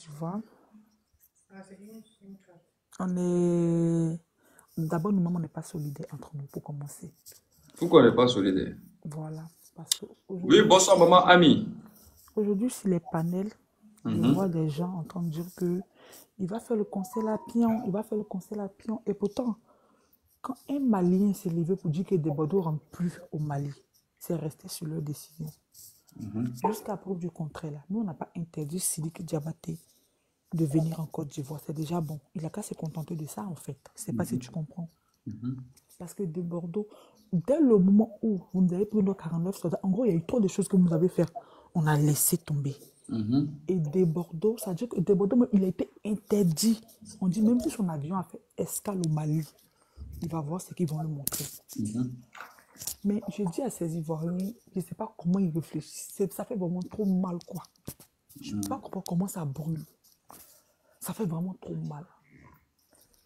tu vois. On est... D'abord, nous-mêmes, on n'est pas solidaires entre nous pour commencer. Pourquoi on n'est pas solidaire? Voilà. Parce que Oui, bonsoir, maman Ami. aujourd'hui, sur les panels, je vois des gens en train de dire que il va faire le conseil à Pion, il va faire le conseil à Pion. Et pourtant, quand un Malien s'est levé pour dire que des Bordeaux ne rentrent plus au Mali, c'est resté sur leur décision. Jusqu'à preuve du contraire, là, nous, on n'a pas interdit Sidiki Diabaté de venir en Côte d'Ivoire. C'est déjà bon. Il n'a qu'à se contenter de ça, en fait. Je ne sais pas si tu comprends. Parce que de Bordeaux, dès le moment où vous nous avez pris nos 49 soldats, en gros, il y a eu trop de choses que vous avez fait. On a laissé tomber. Et de Bordeaux, ça veut dire que de Bordeaux, il a été interdit. On dit même si son avion a fait escale au Mali, il va voir ce qu'ils vont lui montrer. Mais je dis à ces Ivoiriens, je ne sais pas comment ils réfléchissent. Ça fait vraiment trop mal, quoi. Je ne peux pas comprendre comment ça brûle. Ça fait vraiment trop mal.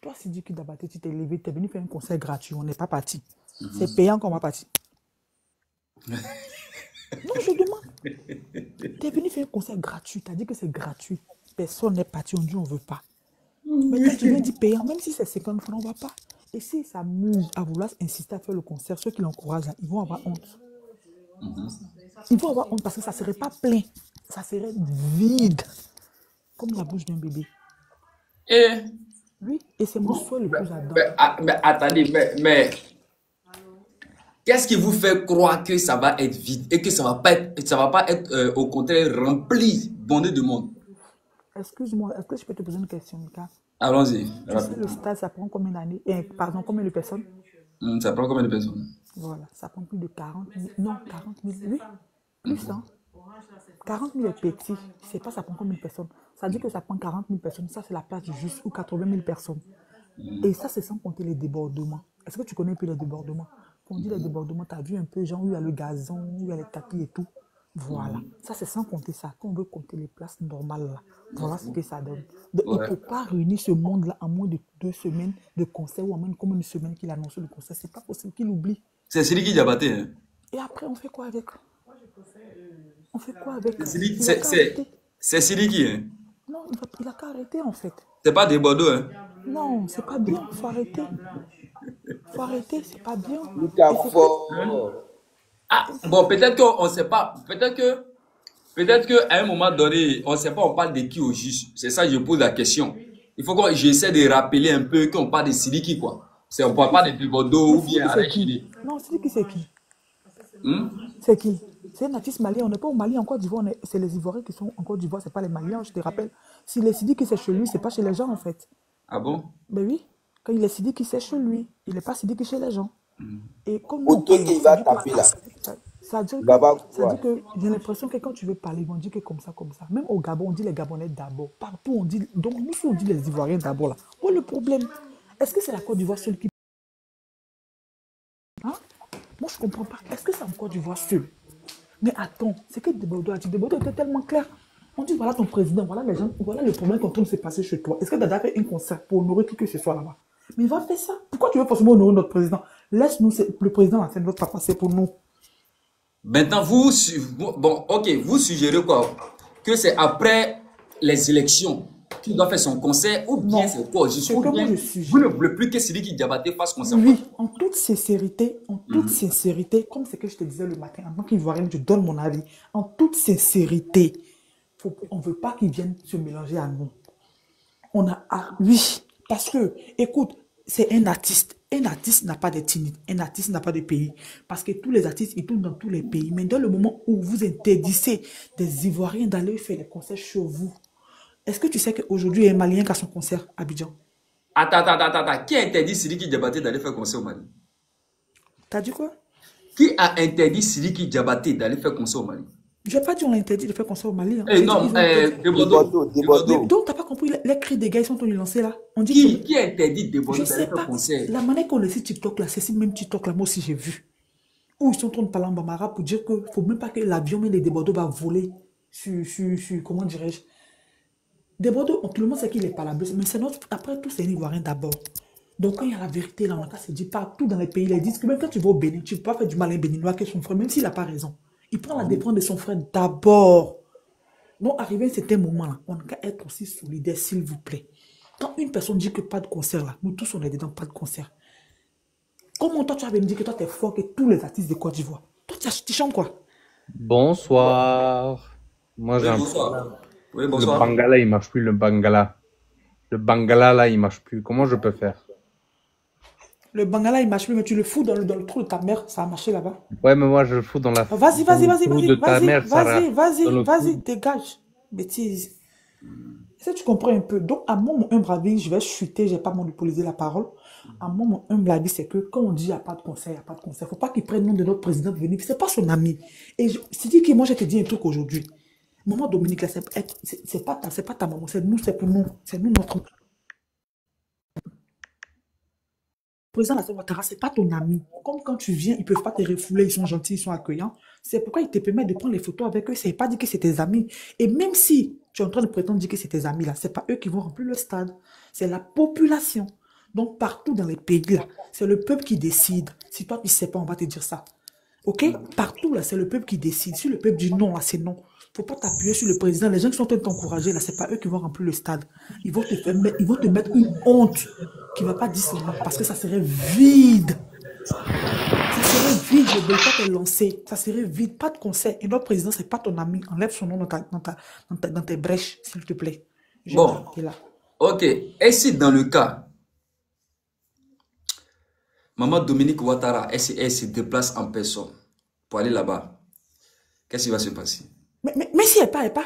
Toi, Sidiki Diabaté, tu t'es levé, tu es venu faire un concert gratuit, on n'est pas parti. C'est payant qu'on va partir. Non, je demande. Tu es venu faire un concert gratuit, tu as dit que c'est gratuit. Personne n'est parti, on dit on ne veut pas. Mais toi, tu viens dire payant, même si c'est 50 francs, on ne va pas. Et s'ils s'amusent à vouloir insister à faire le concert, ceux qui l'encouragent, ils vont avoir honte. Ils vont avoir honte parce que ça ne serait pas plein. Ça serait vide. Comme la bouche d'un bébé. Et... Oui, et c'est mon souhait le plus ardent. Mais attendez, mais qu'est-ce qui vous fait croire que ça va être vide et que ça va pas être au contraire rempli, bondé de monde? Excuse-moi, est-ce que je peux te poser une question, Mika? Allons-y. Tu sais, le stade, ça prend combien d'années? Pardon, combien de personnes? Ça prend combien de personnes? Voilà, ça prend plus de 40 000. Non, 40 000, oui. Plus, hein? 40 000 est petit. Je ne sais pas, ça prend combien de personnes. Ça dit que ça prend 40 000 personnes. Ça, c'est la place du juste ou 80 000 personnes. Et ça, c'est sans compter les débordements. Est-ce que tu connais un peu les débordements? Quand on dit les débordements, tu as vu un peu, genre, où il y a le gazon, où il y a les tapis et tout. Voilà. Ça, c'est sans compter ça. Quand on veut compter les places normales, là, voilà ce que ça donne. Donc, il ne peut pas réunir ce monde-là en moins de 2 semaines de concert ou en moins comme une semaine qu'il a annoncé le concert. C'est pas possible qu'il oublie. C'est Sidiki Diabaté. Hein? Et après, on fait quoi avec? On fait quoi avec? C'est Sidiki. Hein? Non, il n'a qu'à arrêter en fait. C'est pas des Bordeaux. Hein? Non, c'est pas bien. Il faut arrêter. Il faut arrêter, c'est pas bien. Ah, bon, peut-être qu'on ne sait pas. Peut-être qu'à un moment donné, on ne sait pas, on parle de qui au juste. C'est ça que je pose la question. Il faut que j'essaie de rappeler un peu qu'on parle de Sidiki, quoi. On ne parle pas de Bordeaux ou bien Arachidi. Non, Sidiki, c'est qui? C'est qui? C'est un artiste malien. On n'est pas au Mali, en Côte d'Ivoire. C'est les Ivoiriens qui sont en Côte d'Ivoire, ce n'est pas les Maliens, je te rappelle. Si les Sidiki, c'est chez lui, ce n'est pas chez les gens, en fait. Ah bon? Ben oui. Quand il est Sidiki, c'est chez lui. Il n'est pas Sidiki chez les gens. Et comme Au truc qu'il va taper là. Ça dit que j'ai l'impression que quand tu veux parler, ils vont dire que comme ça. Même au Gabon, on dit les Gabonais d'abord. Partout, on dit. Donc, nous, si on dit les Ivoiriens d'abord, là. Où est le problème? Est-ce que c'est la Côte d'Ivoire seule qui. Hein? Moi, je ne comprends pas. Est-ce que c'est en Côte d'Ivoire seul? Mais attends, c'est que Bordeaux a dit. Bordeaux était tellement clair. On dit voilà ton président, voilà les gens, voilà le problème quand on s'est passé chez toi. Est-ce que Dada fait un concert pour honorer qui que ce soit là-bas? Mais il va faire ça. Pourquoi tu veux forcément honorer notre président? Laisse-nous, le président, c'est notre papa, c'est pour nous. Maintenant, vous suggérez quoi? Que c'est après les élections qu'il doit faire son concert ou bien c'est quoi? Vous ne voulez plus que Sidiki Diabaté fasse concert? Oui, en toute sincérité, comme c'est que je te disais le matin, en tant qu'Ivoirien, je donne mon avis. En toute sincérité, on ne veut pas qu'ils viennent se mélanger à nous. Oui, parce que, écoute, c'est un artiste. Un artiste n'a pas d'ethnie, un artiste n'a pas de pays. Parce que tous les artistes, ils tournent dans tous les pays. Mais dans le moment où vous interdisez des Ivoiriens d'aller faire les concerts chez vous, est-ce que tu sais qu'aujourd'hui, il y a un Malien qui a son concert à Abidjan? Attends. Qui a interdit Sidiki Diabaté d'aller faire concert au Mali? T'as dit quoi? Qui a interdit Sidiki Diabaté d'aller faire concert au Mali? Je n'ai pas dit on l'a interdit de faire concert au Mali. Hein. Non, de Bordeaux. Donc, tu n'as pas compris les cris des gars, ils sont tous lancés là. On dit qui a interdit de Bordeaux d'aller faire concert? La manière qu'on laisse TikTok là, c'est si même TikTok là, moi aussi j'ai vu. Où ils sont en train de parler en Bambara pour dire qu'il ne faut même pas que l'avion même de Bordeaux va voler sur comment dirais-je. Des Bordeaux, tout le monde sait qu'il n'est pas là, mais c'est notre. Après tout, c'est un Ivoirien d'abord. Donc, quand il y a la vérité là, on a se dit partout dans les pays, ils disent que même quand tu vas au Bénin, tu ne peux pas faire du mal à un Béninois que son frère, même s'il n'a pas raison. Il prend la défense de son frère d'abord. Donc, arrivé à un certain moment-là, on doit être aussi solidaire, s'il vous plaît. Quand une personne dit que pas de concert, là, nous tous, on est dedans, pas de concert. Comment toi, tu vas me dire que toi, tu es fort que tous les artistes de Côte d'Ivoire? Toi, tu chantes quoi? Bonsoir. Moi, j'ai Oui, un bonsoir. problème. Oui, Le bonsoir. Bangala, il marche plus, le Bangala. Le Bangala, là, il marche plus. Comment je peux faire? Le Bangala, il marche plus, mais tu le fous dans le trou de ta mère, ça a marché là-bas. Ouais, mais moi, je le fous dans la... Vas-y, dans vas-y, le vas-y, trou vas-y, de ta vas-y, mère, Sarah. vas-y, Dans vas-y, le vas-y, trou. dégage. Bêtise. Est-ce que tu comprends un peu? Donc, à mon humble avis, je vais chuter, je n'ai pas monopolisé la parole. À mon humble avis, c'est que quand on dit qu'il n'y a pas de concert, il n'y a pas de concert. Il ne faut pas qu'il prenne le nom de notre président pour venir. Ce n'est pas son ami. Et c'est dit que moi, je te dis un truc aujourd'hui. Maman Dominique, là, c'est pas ta maman, c'est nous, c'est pour nous. C'est nous, notre président Alassane Ouattara, ce n'est pas ton ami. Comme quand tu viens, ils ne peuvent pas te refouler, ils sont gentils, ils sont accueillants. C'est pourquoi ils te permettent de prendre les photos avec eux. Ce n'est pas dit que c'est tes amis. Et même si tu es en train de prétendre dire que c'est tes amis, là, ce n'est pas eux qui vont remplir le stade. C'est la population. Donc, partout dans les pays, là, c'est le peuple qui décide. Si toi, tu ne sais pas, on va te dire ça. OK? Partout, là, c'est le peuple qui décide. Si le peuple dit non, là, c'est non. Il ne faut pas t'appuyer sur le président. Les gens qui sont en train de t'encourager, là, ce n'est pas eux qui vont remplir le stade. Ils vont te mettre une honte qui ne va pas dire son nom parce que ça serait vide. Ça serait vide, le boycott est lancé. Ça serait vide, pas de concert. Et notre président, ce n'est pas ton ami. Enlève son nom dans tes brèches, s'il te plaît. Bon, Là. ok. Et si dans le cas, Maman Dominique Ouattara, elle se déplace en personne pour aller là-bas, qu'est-ce qui va se passer? Mais si elle n'est pas.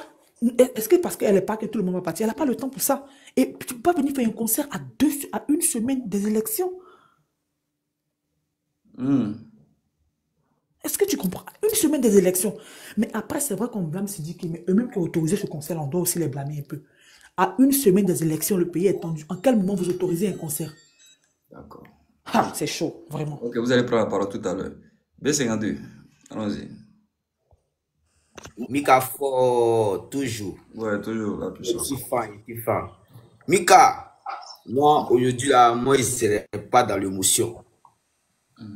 Est-ce que parce qu'elle n'est pas que tout le monde va partir? Elle n'a pas le temps pour ça. Et tu ne peux pas venir faire un concert à une semaine des élections. Est-ce que tu comprends? Une semaine des élections. Mais après, c'est vrai qu'on blâme Sidiki, mais eux-mêmes qui ont autorisé ce concert, on doit aussi les blâmer un peu. À une semaine des élections, le pays est tendu. En quel moment vous autorisez un concert? D'accord. Ah, c'est chaud, vraiment. Ok, vous allez prendre la parole tout à l'heure. B52, allons-y. Mika fort, toujours. Ouais, toujours la puissance. Je suis fan. Mika, moi, aujourd'hui, là, moi, je ne serai pas dans l'émotion.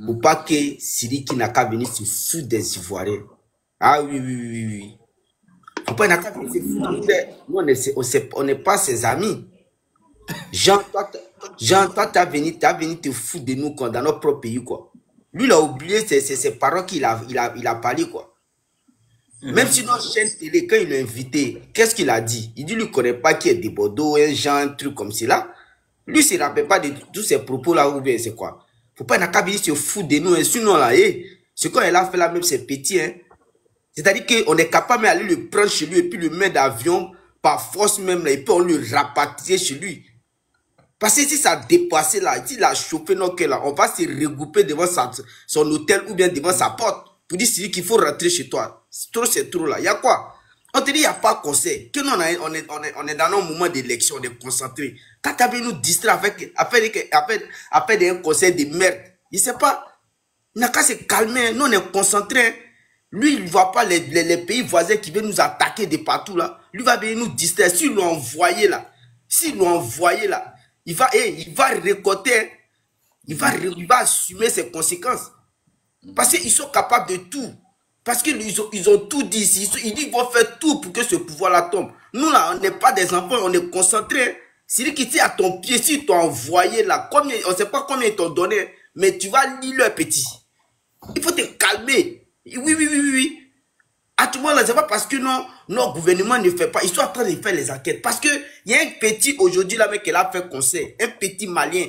Pour pas que Sidiki n'a qu'à venir se foutre des Ivoiriens. Ah oui. Faut pas n'a qu'à venir se foutre. Nous, on n'est pas ses amis. Jean, toi, tu as venu te foutre de nous quoi, dans notre propre pays, quoi. Lui, il a oublié ses parents qu'il a parlé, quoi. Même si notre chaîne télé, quand il l'a invité, qu'est-ce qu'il a dit? Il dit qu'il ne connaît pas qui est des Bordeaux, un genre, un truc comme cela. Lui, il ne se rappelle pas de tous ces propos-là, ou bien c'est quoi? Faut pas n'a qu'à venir se foutre de nous. Et sinon, là, ce qu'on a fait là, même, c'est petit, hein. C'est-à-dire qu'on est capable d'aller le prendre chez lui et puis le mettre d'avion par force même, là, et puis on le rapatrier chez lui. Parce que si ça a dépassé là, s'il a chauffé nos cœurs là, on va se regrouper devant son hôtel ou bien devant sa porte pour dire qu'il faut rentrer chez toi. C'est trop là. Il y a quoi? On te dit il n'y a pas de conseil. Que nous, on est dans un moment d'élection, on est concentré. Quand tu avais nous distrait après des conseils de merde, il ne sait pas. Il n'a qu'à se calmer. Nous, on est concentré. Lui, il ne voit pas les pays voisins qui viennent nous attaquer de partout là. Lui va venir nous distraire. S'il l'ont envoyé là, il va récolter, il va assumer ses conséquences. Parce qu'ils sont capables de tout. Parce qu'ils ont tout dit. Ils disent qu'ils vont faire tout pour que ce pouvoir-là tombe. Nous, là, on n'est pas des enfants, on est concentrés. C'est-à-dire qu'il tient à ton pied, s'ils t'ont envoyé là, on ne sait pas combien ils t'ont donné, mais tu vas lire leur petit. Il faut te calmer. Oui. À tout moment, là, c'est pas parce que notre gouvernement ne fait pas. Ils sont en train de faire les enquêtes. Parce qu'il y a un petit aujourd'hui, là, mec, qui a fait conseil. Un petit malien.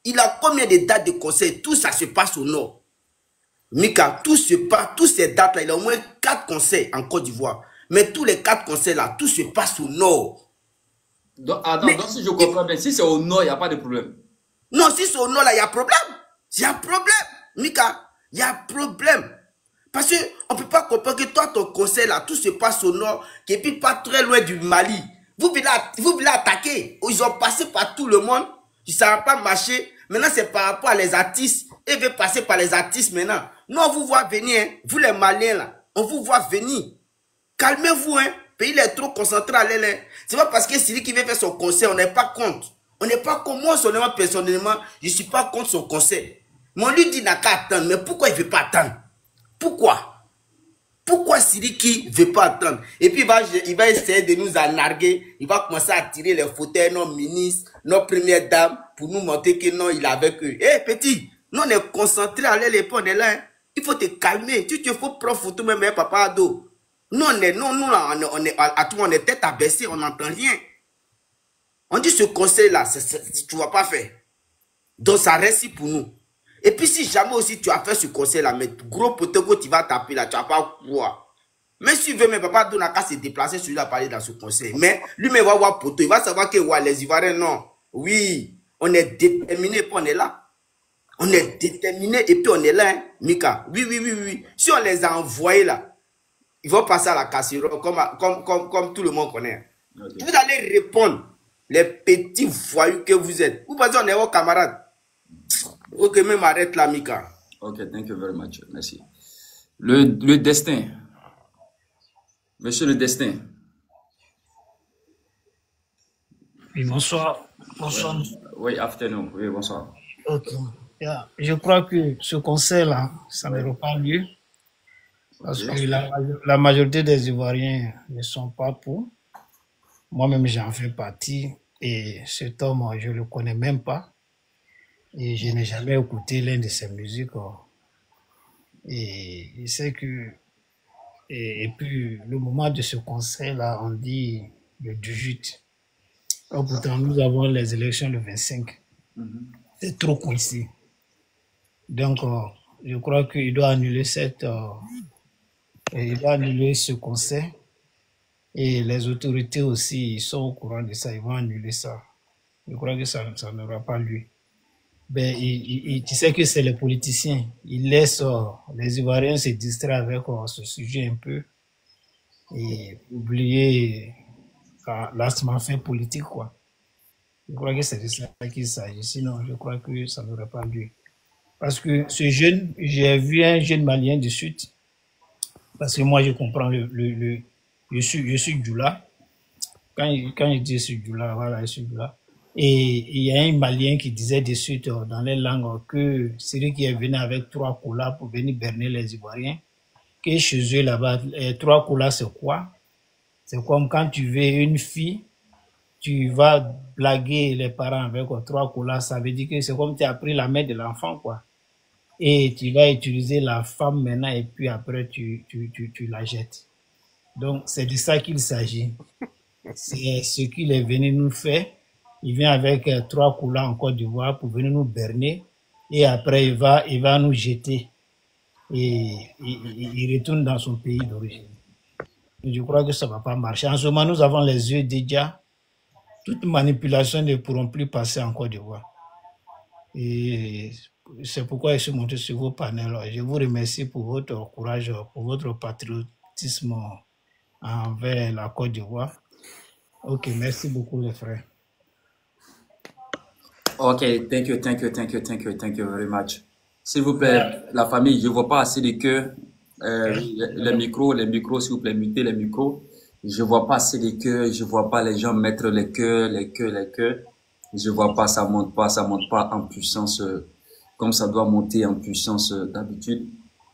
Il a combien de dates de conseil? Tout ça se passe au nord. Mika, tous ces dates-là, il a au moins 4 conseils en Côte d'Ivoire. Mais tous les 4 conseils-là, tout se passe au nord. Donc si je comprends bien, si c'est au nord, il n'y a pas de problème. Non, si c'est au nord, là, il y a problème. Il y a problème. Mika, il y a problème. Parce qu'on ne peut pas comprendre que toi, ton conseil, là, tout se passe au nord, et puis pas très loin du Mali. Vous voulez attaquer. Ils ont passé par tout le monde. Ça n'a pas marché. Maintenant, c'est par rapport à les artistes. Ils veulent passer par les artistes maintenant. Nous, on vous voit venir, hein. Vous les Maliens, là. On vous voit venir. Calmez-vous, hein. Le pays est trop concentré à l'aile. C'est pas parce que c'est lui qui veut faire son conseil, on n'est pas contre. On n'est pas contre. Moi, personnellement, je ne suis pas contre son conseil. Mais on lui dit n'a qu'à attendre. Mais pourquoi il ne veut pas attendre? Pourquoi? Pourquoi Sidiki ne veut pas attendre? Et puis il va essayer de nous narguer. Il va commencer à tirer les fauteuils, nos ministres, nos premières dames, pour nous montrer que non, il est avec eux. Eh, petit, nous on est concentrés à l'aller, on est là. Hein. Il faut te calmer. Tu te faut prendre photo même, papa ado. Nous, on est, nous là, on est, à tout, on est tête abaissée, on n'entend rien. On dit ce conseil-là, tu ne vas pas faire. Donc ça reste pour nous. Et puis si jamais aussi tu as fait ce conseil-là, mais gros poteau que tu vas taper là, tu vas pas quoi. Mais si tu veux, mais papa n'a qu'à se déplacer, celui-là parler dans ce conseil. Mais lui-même va voir poteau, il va savoir que ouais, les Ivoiriens, non. Oui, on est déterminé, puis on est là. On est déterminé et puis on est là, hein, Mika. Oui. Si on les a envoyés là, ils vont passer à la casserole comme tout le monde connaît. Okay. Vous allez répondre, les petits voyous que vous êtes. Vous pensez qu'on est vos camarades. Ok, même arrête là, Mika. Ok, thank you very much. Merci. Le destin. Monsieur le destin. Oui, bonsoir. Bonsoir. Oui, afternoon. Oui, bonsoir. Ok. Yeah. Je crois que ce conseil-là, ça n'aura pas lieu. Parce que la majorité des Ivoiriens ne sont pas pour. Moi-même, j'en fais partie. Et cet homme, je ne le connais même pas. Et je n'ai jamais écouté l'une de ses musiques. Et je sais que... Et puis, le moment de ce conseil-là, on dit le 18. Or, pourtant, nous avons les élections le 25. C'est trop coincé. Donc, je crois qu'il doit annuler il doit annuler ce conseil. Et les autorités aussi, ils sont au courant de ça, ils vont annuler ça. Je crois que ça n'aura pas lieu. Ben, tu sais que c'est les politiciens. Ils laissent les Ivoiriens se distraire avec ce sujet un peu et oublier l'aspect fait politique, quoi. Je crois que c'est de ça qu'il s'agit. Sinon, je crois que ça n'aurait pas lieu. Parce que ce jeune, j'ai vu un jeune Malien du Sud, parce que moi, je comprends je suis Djoula. Quand je dis je suis Djoula, voilà, je suis Djoula. Et il y a un Malien qui disait de suite dans les langues que celui qui est venu avec 3 colas pour venir berner les Ivoiriens, que chez eux là-bas, 3 colas c'est quoi? C'est comme quand tu veux une fille, tu vas blaguer les parents avec 3 colas, ça veut dire que c'est comme tu as pris la mère de l'enfant, quoi. Et tu vas utiliser la femme maintenant et puis après tu la jettes. Donc c'est de ça qu'il s'agit. C'est ce qu'il est venu nous faire. Il vient avec 3 couleurs en Côte d'Ivoire pour venir nous berner. Et après, il va nous jeter. Et il retourne dans son pays d'origine. Je crois que ça ne va pas marcher. En ce moment, nous avons les yeux déjà. Toute manipulation ne pourront plus passer en Côte d'Ivoire. Et c'est pourquoi je suis monté sur vos panels. Je vous remercie pour votre courage, pour votre patriotisme envers la Côte d'Ivoire. Ok, merci beaucoup les frères. Ok, thank you very much. S'il vous plaît, la famille, je ne vois pas assez de cœurs. Les micros, s'il vous plaît, mutez les micros. Je ne vois pas assez de cœurs, je ne vois pas les gens mettre les cœurs. Je ne vois pas, ça monte pas en puissance comme ça doit monter en puissance d'habitude.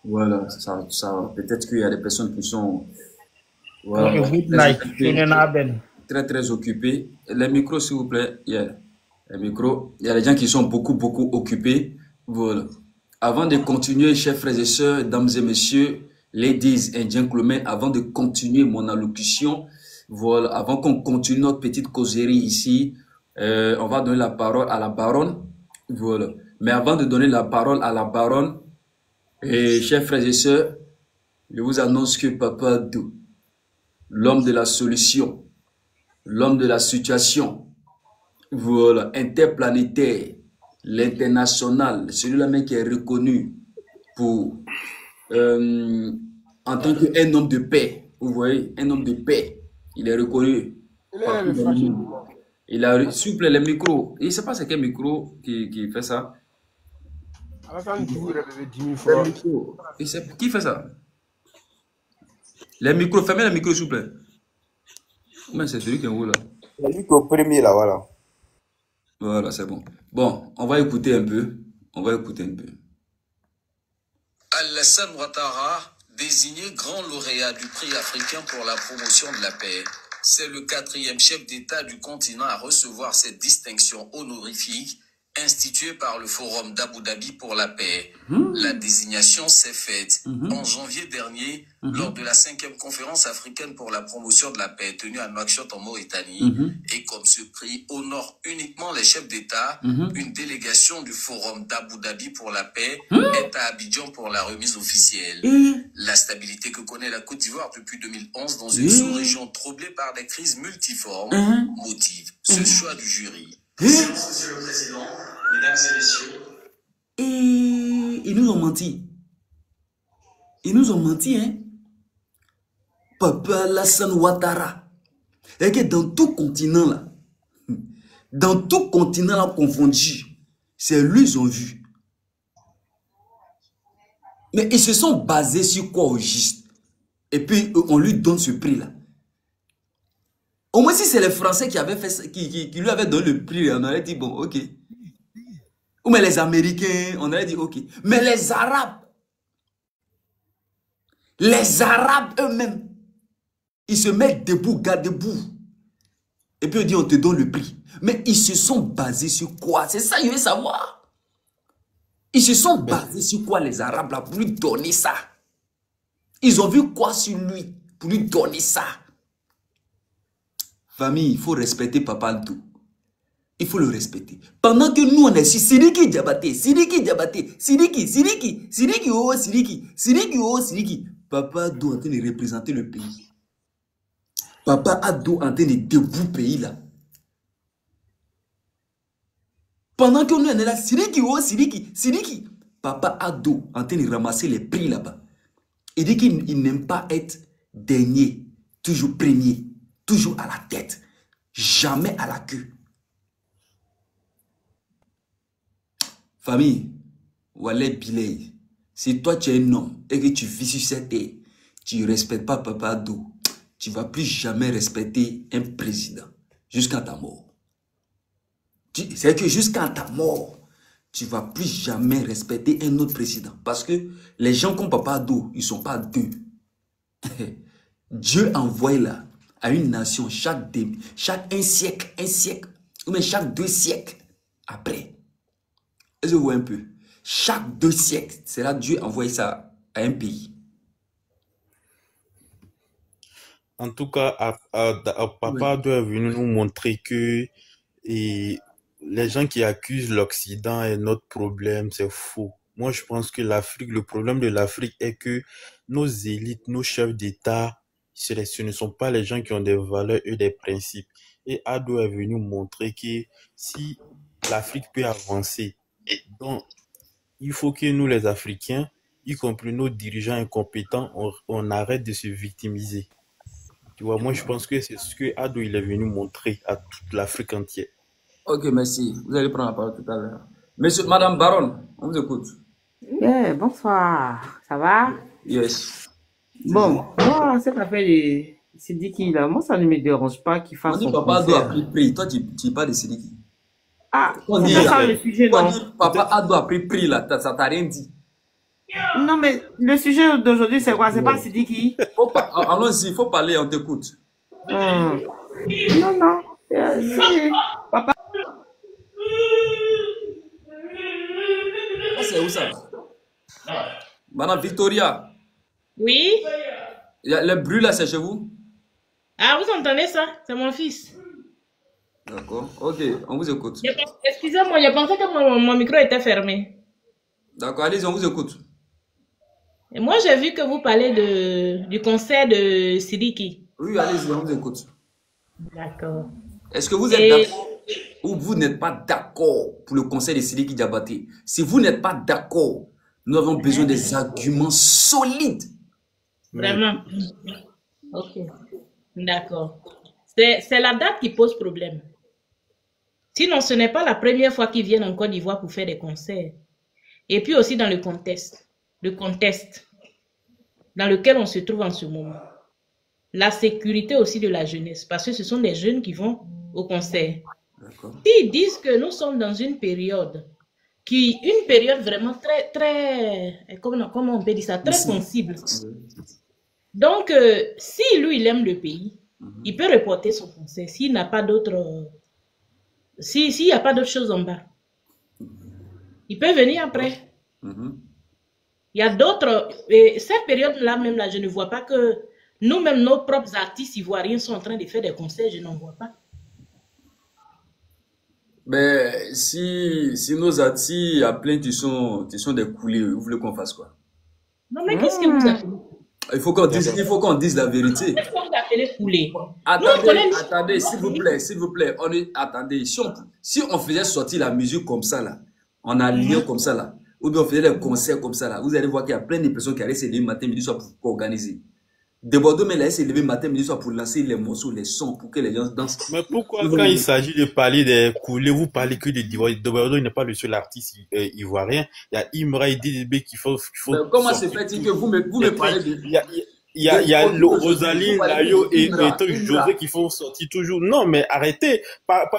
Voilà, ça, peut-être qu'il y a des personnes qui sont voilà, très occupées. Les micros, s'il vous plaît, les micros. Il y a des gens qui sont beaucoup occupés. Voilà. Avant de continuer, chers frères et sœurs, dames et messieurs, ladies and gentlemen, avant de continuer mon allocution, voilà, avant qu'on continue notre petite causerie ici, on va donner la parole à la baronne. Voilà. Mais avant de donner la parole à la baronne, chers frères et sœurs, je vous annonce que Papa Abdou, l'homme de la solution, l'homme de la situation, voilà, interplanétaire, l'international, celui-là même qui est reconnu pour, en tant qu'un homme de paix, vous voyez, un homme de paix, il est reconnu. Il a, s'il vous plaît, les micros, il ne sait pas c'est quel micro qui fait ça. Qui fait ça? Les micros, fermez les micros, s'il vous plaît. Mais c'est celui qui est où là? Le micro premier là, voilà. Voilà, c'est bon. Bon, on va écouter un peu. Alassane Ouattara désigné grand lauréat du prix africain pour la promotion de la paix. C'est le 4e chef d'État du continent à recevoir cette distinction honorifique instituée par le Forum d'Abu Dhabi pour la paix. La désignation s'est faite en janvier dernier lors de la 5e conférence africaine pour la promotion de la paix tenue à Nouakchott en Mauritanie. Et comme ce prix honore uniquement les chefs d'État, une délégation du Forum d'Abu Dhabi pour la paix est à Abidjan pour la remise officielle. La stabilité que connaît la Côte d'Ivoire depuis 2011 dans une sous-région troublée par des crises multiformes motive ce choix du jury. Monsieur le Président, Mesdames et Messieurs. Et ils nous ont menti. Ils nous ont menti, hein. Papa Alassane Ouattara. Et que dans tout continent là, confondu, c'est lui ils ont vu. Mais ils se sont basés sur quoi au juste? Et puis on lui donne ce prix là. Au moins si c'est les Français qui avaient fait ça, qui lui avaient donné le prix, on aurait dit bon, ok. Ou mais les Américains, on aurait dit ok. Mais les Arabes eux-mêmes, ils se mettent debout, garde debout. Et puis on dit on te donne le prix. Mais ils se sont basés sur quoi? C'est ça, je veux savoir. Ils se sont basés sur quoi les Arabes là pour lui donner ça? Ils ont vu quoi sur lui pour lui donner ça? Famille, il faut respecter Papa Alto. Il faut le respecter. Pendant que nous, on est sur Sidiki Diabaté, Sidiki. Papa Alto est en train de représenter le pays. Papa Alto est en train de debout le pays là. Pendant que nous, on est là, Sidiki. Papa Alto est en train de ramasser les prix là-bas. Il dit qu'il n'aime pas être dernier, toujours premier. Toujours à la tête, jamais à la queue. Famille, Wallet Bilay, si toi tu es un homme et que tu vis sur cette terre, tu ne respectes pas Papa Alto, tu ne vas plus jamais respecter un président jusqu'à ta mort. C'est que jusqu'à ta mort, tu ne vas plus jamais respecter un autre président. Parce que les gens comme Papa Alto, ils ne sont pas deux. Dieu envoie là à une nation chaque un siècle, ou même chaque 2 siècles après. Est-ce que vous voyez un peu? Chaque 2 siècles, c'est là Dieu envoie ça à un pays. En tout cas, Papa doit venir nous montrer que les gens qui accusent l'Occident est notre problème, c'est faux. Moi, je pense que le problème de l'Afrique est que nos élites, nos chefs d'État, ce ne sont pas les gens qui ont des valeurs et des principes. Et Ado est venu montrer que si l'Afrique peut avancer, donc il faut que nous les Africains, y compris nos dirigeants incompétents, on arrête de se victimiser. Tu vois, moi je pense que c'est ce que Ado il est venu montrer à toute l'Afrique entière. Ok, merci. Vous allez prendre la parole tout à l'heure. Madame Baronne, on vous écoute. Yeah, bonsoir, ça va? Yes. Bon, moi, cette affaire de Sidiki, là, moi, ça ne me dérange pas qu'il fasse On dit son Papa Ado concert. a pris prix. Toi, tu parles de Sidiki. Ah, On dit, c'est ça le sujet, on non? dit Papa Ado a pris prix là. Ça t'a rien dit. Non, mais le sujet d'aujourd'hui, c'est quoi? C'est pas Sidiki? Allons-y, il faut parler, on t'écoute. Non, non. Si, papa. Ça, c'est où ça? Madame Victoria, Oui? le bruit là, c'est chez vous? Ah, vous entendez ça? C'est mon fils. D'accord. Ok, on vous écoute. Excusez-moi, je pensais que mon micro était fermé. D'accord, allez-y, on vous écoute. Et moi, j'ai vu que vous parlez du concert de Sidiki. Oui, allez-y, on vous écoute. D'accord. Est-ce que vous êtes d'accord ou vous n'êtes pas d'accord pour le conseil de Sidiki Diabaté? Si vous n'êtes pas d'accord, nous avons besoin des arguments solides. Vraiment? Ok. D'accord. C'est la date qui pose problème. Sinon, ce n'est pas la première fois qu'ils viennent en Côte d'Ivoire pour faire des concerts. Et puis aussi dans le contexte dans lequel on se trouve en ce moment. La sécurité aussi de la jeunesse, parce que ce sont des jeunes qui vont au concert. S'ils disent que nous sommes dans une période une période vraiment très, comment on peut dire ça, très sensible. Donc, si lui, il aime le pays, il peut reporter son concert s'il n'a pas d'autres, s'il n'y a pas d'autres choses en bas. Il peut venir après. Il y a d'autres, cette période-là même, là, je ne vois pas que nous-mêmes, nos propres artistes ivoiriens sont en train de faire des concerts, je n'en vois pas. Mais si nos artistes à plein, tu sont des coulés, vous voulez qu'on fasse quoi? Non, mais qu'est-ce que vous appelez? Il faut qu'on dise la vérité. Qu'est-ce que vous appelez coulé? Attendez, s'il vous plaît, attendez, si on faisait sortir la musique comme ça là, en alliant comme ça là, ou bien on faisait des concerts comme ça là, vous allez voir qu'il y a plein de personnes qui allaient se lever matin, midi, soir pour organiser. De Bordeaux, mais là, c'est levé matin, midi, soir pour lancer les morceaux, les sons, pour que les gens dansent. Mais pourquoi, quand il s'agit de parler des coulées, vous parlez que de Bordeaux, il n'est pas le seul artiste ivoirien. Il y a Imra et DDB qui font. Comment se fait-il que vous me parlez de. Il y a Rosaline, Layo et José qui font sortir toujours. Non, mais arrêtez.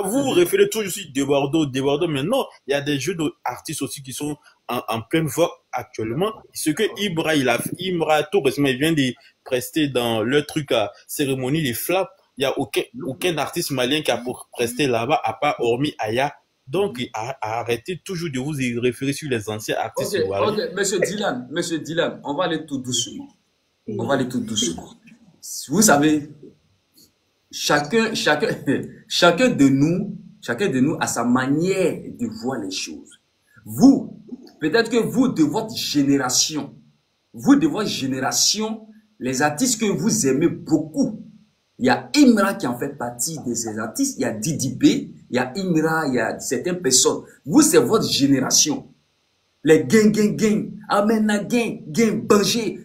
Vous vous référez toujours sur de Bordeaux, mais non, il y a des jeunes artistes aussi qui sont en pleine voie actuellement. Ce que Imra, tout récemment, il vient de prester dans le truc à cérémonie des flaps. Il n'y a aucun artiste malien qui a presté là-bas, à part hormis Aya. Donc, arrêtez toujours de vous référer sur les anciens artistes. Ok, Monsieur Dylan, on va aller tout doucement. Vous savez, chacun de nous a sa manière de voir les choses. Vous, peut-être que vous de votre génération, les artistes que vous aimez beaucoup, il y a Imra qui en fait partie de ces artistes, il y a Didi B, il y a Imra, il y a certaines personnes. Vous, c'est votre génération. Les gang, amena gang, banger,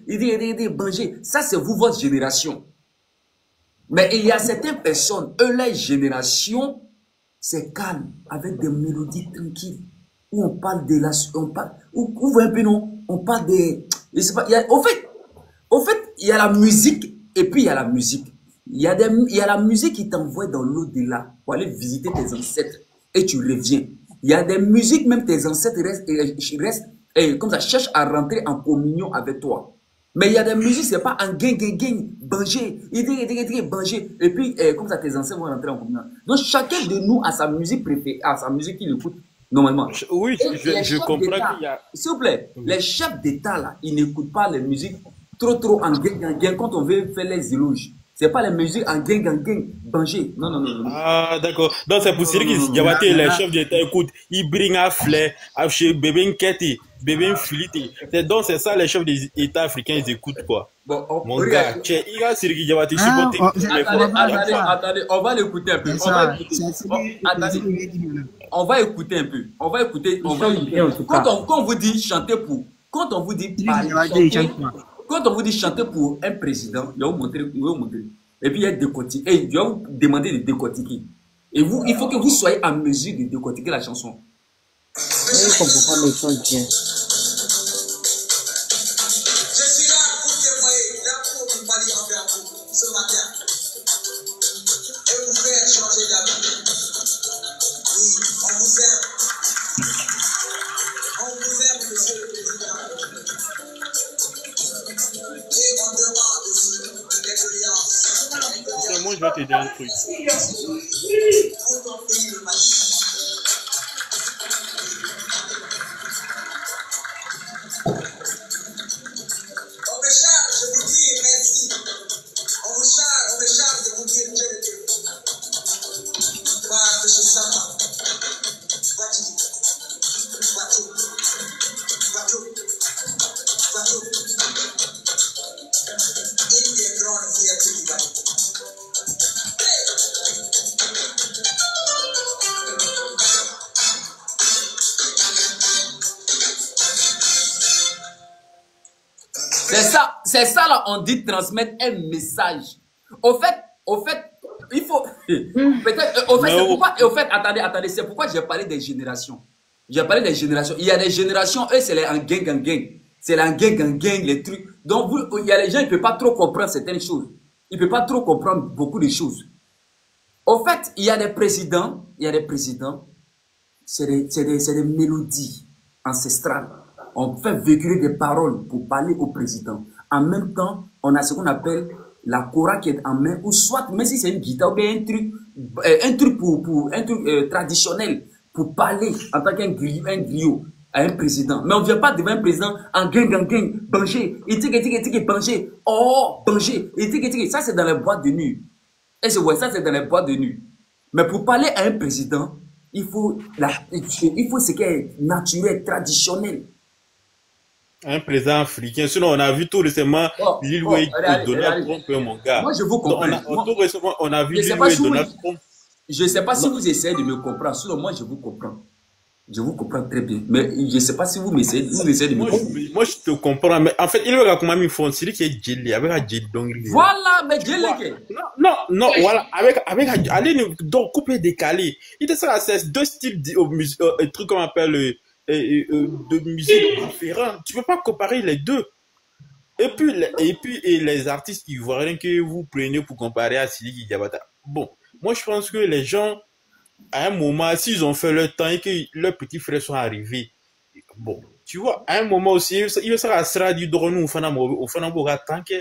banger. Ça, c'est vous, votre génération. Mais il y a certaines personnes, eux, leur génération, c'est calme, avec des mélodies tranquilles, où on parle de la, vous voyez un peu, non? On parle de, je sais pas, au fait, il y a la musique, et puis il y a la musique. Il y a la musique qui t'envoie dans l'au-delà, pour aller visiter tes ancêtres, et tu reviens. Il y a des musiques, même tes ancêtres restent comme ça, cherchent à rentrer en communion avec toi. Mais il y a des musiques, c'est pas un gang, banger, banger. Et puis, comme ça, tes ancêtres vont rentrer en communion. Donc, chacun de nous a sa musique préférée, a sa musique qu'il écoute normalement. Oui, je comprends qu'il y a... S'il vous plaît, les chefs d'État, là, ils n'écoutent pas les musiques trop en gang quand on veut faire les éloges. C'est pas les musiques en gang, banger. Non. Ah, d'accord. Donc, c'est pour Siri qui Diabaté, les chefs d'État écoutent, ils bring à fleur, à chez bébé Nketi, bébé Filité. C'est ça, les chefs d'État africains, ils écoutent, quoi. Bon, mon gars, il y a Siri qui Diabaté, supporter. Attendez, on va l'écouter un peu. On va écouter un peu. Quand on vous dit chanter pour, quand on vous dit quand on vous dit chanter pour un président, il va vous montrer. Et puis il y a décortiquer. Et il va vous demander de décortiquer. Et vous, il faut que vous soyez en mesure de décortiquer la chanson. Je comprends pas le son bien. Je suis là pour témoigner, là pour vous parler envers vous ce matin. Et vous faire changer d'avis. Oui, on vous aime. On vous aime, monsieur le président. Et on demande aussi des doléances. Moi, je vais te dire un truc. Pour ton pays, le Mali. On me charge de vous dire merci. On me charge de vous dire quel était. Par M. Sama. Il est grand fierté du Gabon. C'est ça là, on dit transmettre un message. Au fait, il faut peut-être. Au fait, c'est pourquoi. Au fait, attendez, c'est pourquoi j'ai parlé des générations. J'ai parlé des générations. Il y a des générations, eux, c'est les en gang. C'est la gang, les trucs. Donc, il y a les gens, ils ne peuvent pas trop comprendre certaines choses. Ils ne peuvent pas trop comprendre beaucoup de choses. Au fait, il y a des présidents, c'est des mélodies. ancestrale. On fait véhiculer des paroles pour parler au président. En même temps, on a ce qu'on appelle la kora qui est en main, ou soit, même si c'est une guitare, ou bien un truc traditionnel pour parler en tant qu'un griot à un président. Mais on ne vient pas devant un président en gang, banger, banger, oh, banger, ça c'est dans les boîtes de nuit. Et c'est ouais, ça c'est dans les boîtes de nuit. Mais pour parler à un président, il faut ce qui est naturel, traditionnel. Un président africain. Sinon, on a vu tout récemment Lil Wayne et Donald Trump, mon gars. Moi, je vous comprends. Tout récemment, on a vu Lil Wayne et Donald Trump. Je ne sais pas si vous essayez de me comprendre. Sinon, moi, je vous comprends. Je vous comprends très bien. Mais je ne sais pas si vous essayez de me comprendre. Moi, je te comprends. Mais en fait, il veut comment ils font. C'est lui qui est gelé, avec un gelé. Voilà, mais gelé. Non, voilà. Allez, donc, couper, décaler. Il te sert à ces deux styles de trucs qu'on appelle de musique différents. Tu peux pas comparer les deux. Et puis les artistes ivoiriens que vous prenez pour comparer à Sidiki Diabata. Bon, moi, je pense que les gens, à un moment, s'ils ont fait leur temps et que leurs petits frères sont arrivés, bon, tu vois, à un moment aussi, il sera du drone au Fanamboga tant que,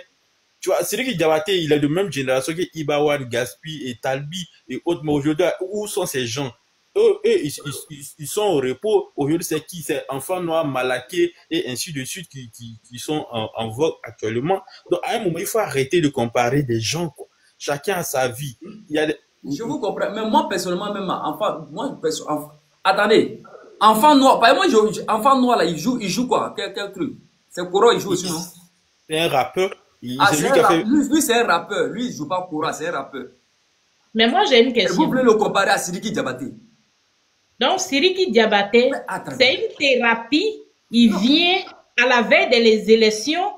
tu vois, Sidiki Diabata, il est de même génération que Ibawan, Gaspi et Talbi et autres, mais aujourd'hui, où sont ces gens? Eux, ils sont au repos. Aujourd'hui, c'est qui? C'est Enfant Noir, Malaké et ainsi de suite qui sont en vogue actuellement. Donc, à un moment, il faut arrêter de comparer des gens, quoi. Chacun a sa vie. Je vous comprends. Mais moi, personnellement, attendez. Enfant Noir, par exemple, Enfant Noir, là, il joue quoi? Quel truc? C'est Koro, il joue aussi, non? C'est un rappeur. Lui, c'est un rappeur. Lui, il joue pas Koro, c'est un rappeur. Mais moi, j'ai une question. Vous voulez le comparer à Sidiki Diabaté? Donc, Sidiki Diabaté, c'est une thérapie. Il vient à la veille des élections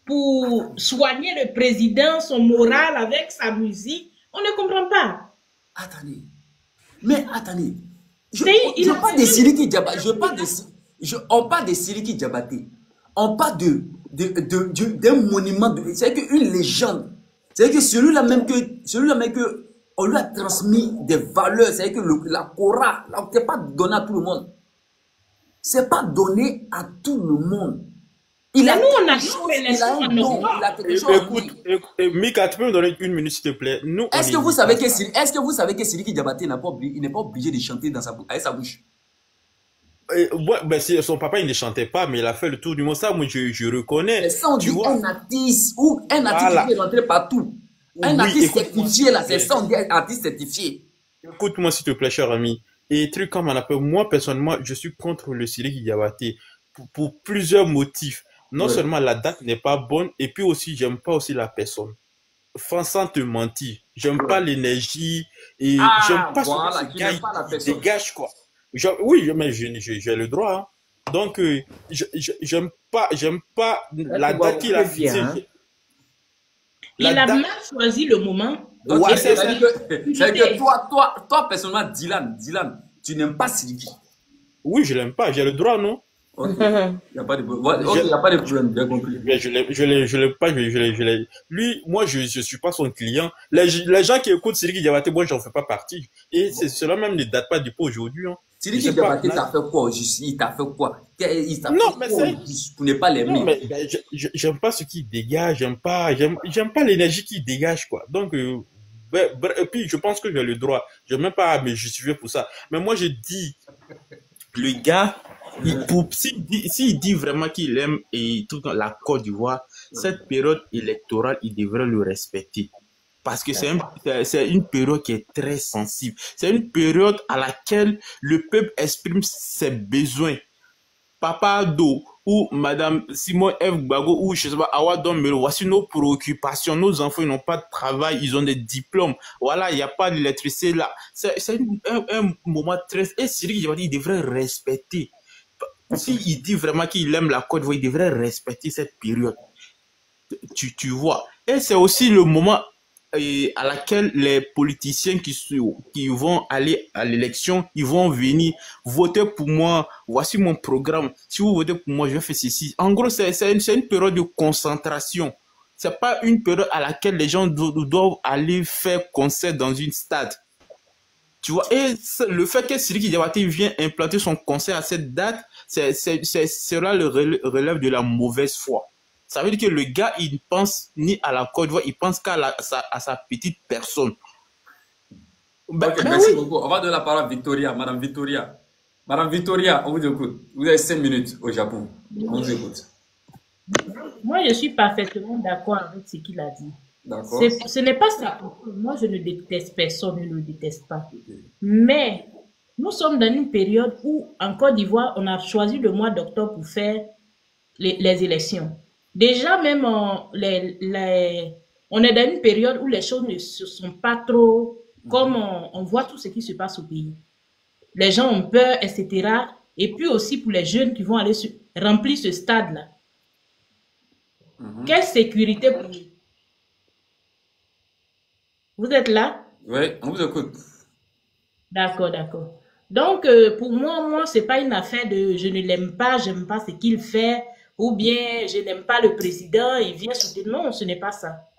pour soigner le président, son moral avec sa musique. On ne comprend pas. Attendez. Mais attendez. Je parle de Sidiki Diabaté. On parle de Sidiki Diabaté. On parle d'un monument. C'est une légende. C'est que celui-là même que on lui a transmis des valeurs. C'est-à-dire que la Kora, ce n'est pas donné à tout le monde. Ce n'est pas donné à tout le monde. Nous, on a quelque chose. Écoute, Mika, tu peux me donner une minute, s'il te plaît. Est-ce que vous savez que Sidiki Diabaté n'est pas obligé de chanter avec sa bouche? Son papa, il ne chantait pas, mais il a fait le tour du monde. Ça, moi, je reconnais. Mais ça, on dit un artiste qui est rentré partout. Un artiste certifié, là, c'est ça, on dit un artiste certifié. Écoute-moi, s'il te plaît, cher ami. Et truc comme on appelle, moi, personnellement, je suis contre le Sidiki Diabaté pour plusieurs motifs. Non seulement la date n'est pas bonne, et puis aussi, j'aime pas aussi la personne. Sans te mentir, j'aime pas l'énergie, et j'aime pas ce gars qui dégage, quoi. Oui, mais j'ai le droit, hein. Donc, j'aime pas la date qu'il a fixée. Il a mal choisi le moment. Ouais, c'est-à-dire que toi, personnellement, Dylan, tu n'aimes pas Sidiki. Oui, je l'aime pas, j'ai le droit, non? Il n'y a pas de problème, bien compris. Je l'aime pas, lui, moi, je suis pas son client. Les gens qui écoutent Sidiki Diabaté, moi, j'en fais pas partie. Et cela même ne date pas du tout aujourd'hui, hein. Sidiki Diabaté t'a fait quoi? Il t'a fait quoi? Pour ne pas l'aimer. Non, mais j'aime pas ce qu'il dégage, j'aime pas l'énergie qu'il dégage, quoi. Donc, et puis, je pense que j'ai le droit. Je n'ai même pas à me justifier pour ça. Mais moi, je dis, le gars, s'il dit vraiment qu'il aime et tout la Côte d'Ivoire, cette période électorale, il devrait le respecter. Parce que c'est une période qui est très sensible. C'est une période à laquelle le peuple exprime ses besoins. Papa Ado ou Madame Simone F. Gbago ou je sais pas, Awa Dombelo, voici nos préoccupations. Nos enfants, ils n'ont pas de travail, ils ont des diplômes. Voilà, il n'y a pas d'électricité là. C'est un moment très... Et Sidiki Diabaté, il devrait respecter. S'il dit vraiment qu'il aime la Côte d'Ivoire, il devrait respecter cette période. Tu vois. Et c'est aussi le moment à laquelle les politiciens qui vont aller à l'élection, ils vont venir voter pour moi. Voici mon programme. Si vous votez pour moi, je vais faire ceci. En gros, c'est une période de concentration. C'est pas une période à laquelle les gens doivent aller faire concert dans une stade. Tu vois, et le fait que Sidiki Diabaté vient implanter son concert à cette date, sera le relève de la mauvaise foi. Ça veut dire que le gars, il ne pense ni à la Côte d'Ivoire, il pense qu'à sa petite personne. Ben, ok, merci beaucoup. On va donner la parole à Victoria, Madame Victoria. Madame Victoria, on vous écoute. Vous avez 5 minutes au Japon. On vous écoute. Moi, je suis parfaitement d'accord avec ce qu'il a dit. D'accord. Ce n'est pas ça. Moi, je ne déteste personne, je ne le déteste pas. Mais nous sommes dans une période où, en Côte d'Ivoire, on a choisi le mois d'octobre pour faire les élections. Déjà, même, on est dans une période où les choses ne se sont pas trop... Comme on voit tout ce qui se passe au pays. Les gens ont peur, etc. Et puis aussi pour les jeunes qui vont aller remplir ce stade-là. Quelle sécurité pour eux? Vous êtes là? Oui, on vous écoute. D'accord, d'accord. Donc, pour moi, c'est pas une affaire de je ne l'aime pas, j'aime pas ce qu'il fait, ou bien je n'aime pas le président, il vient soutenir. Non, ce n'est pas ça.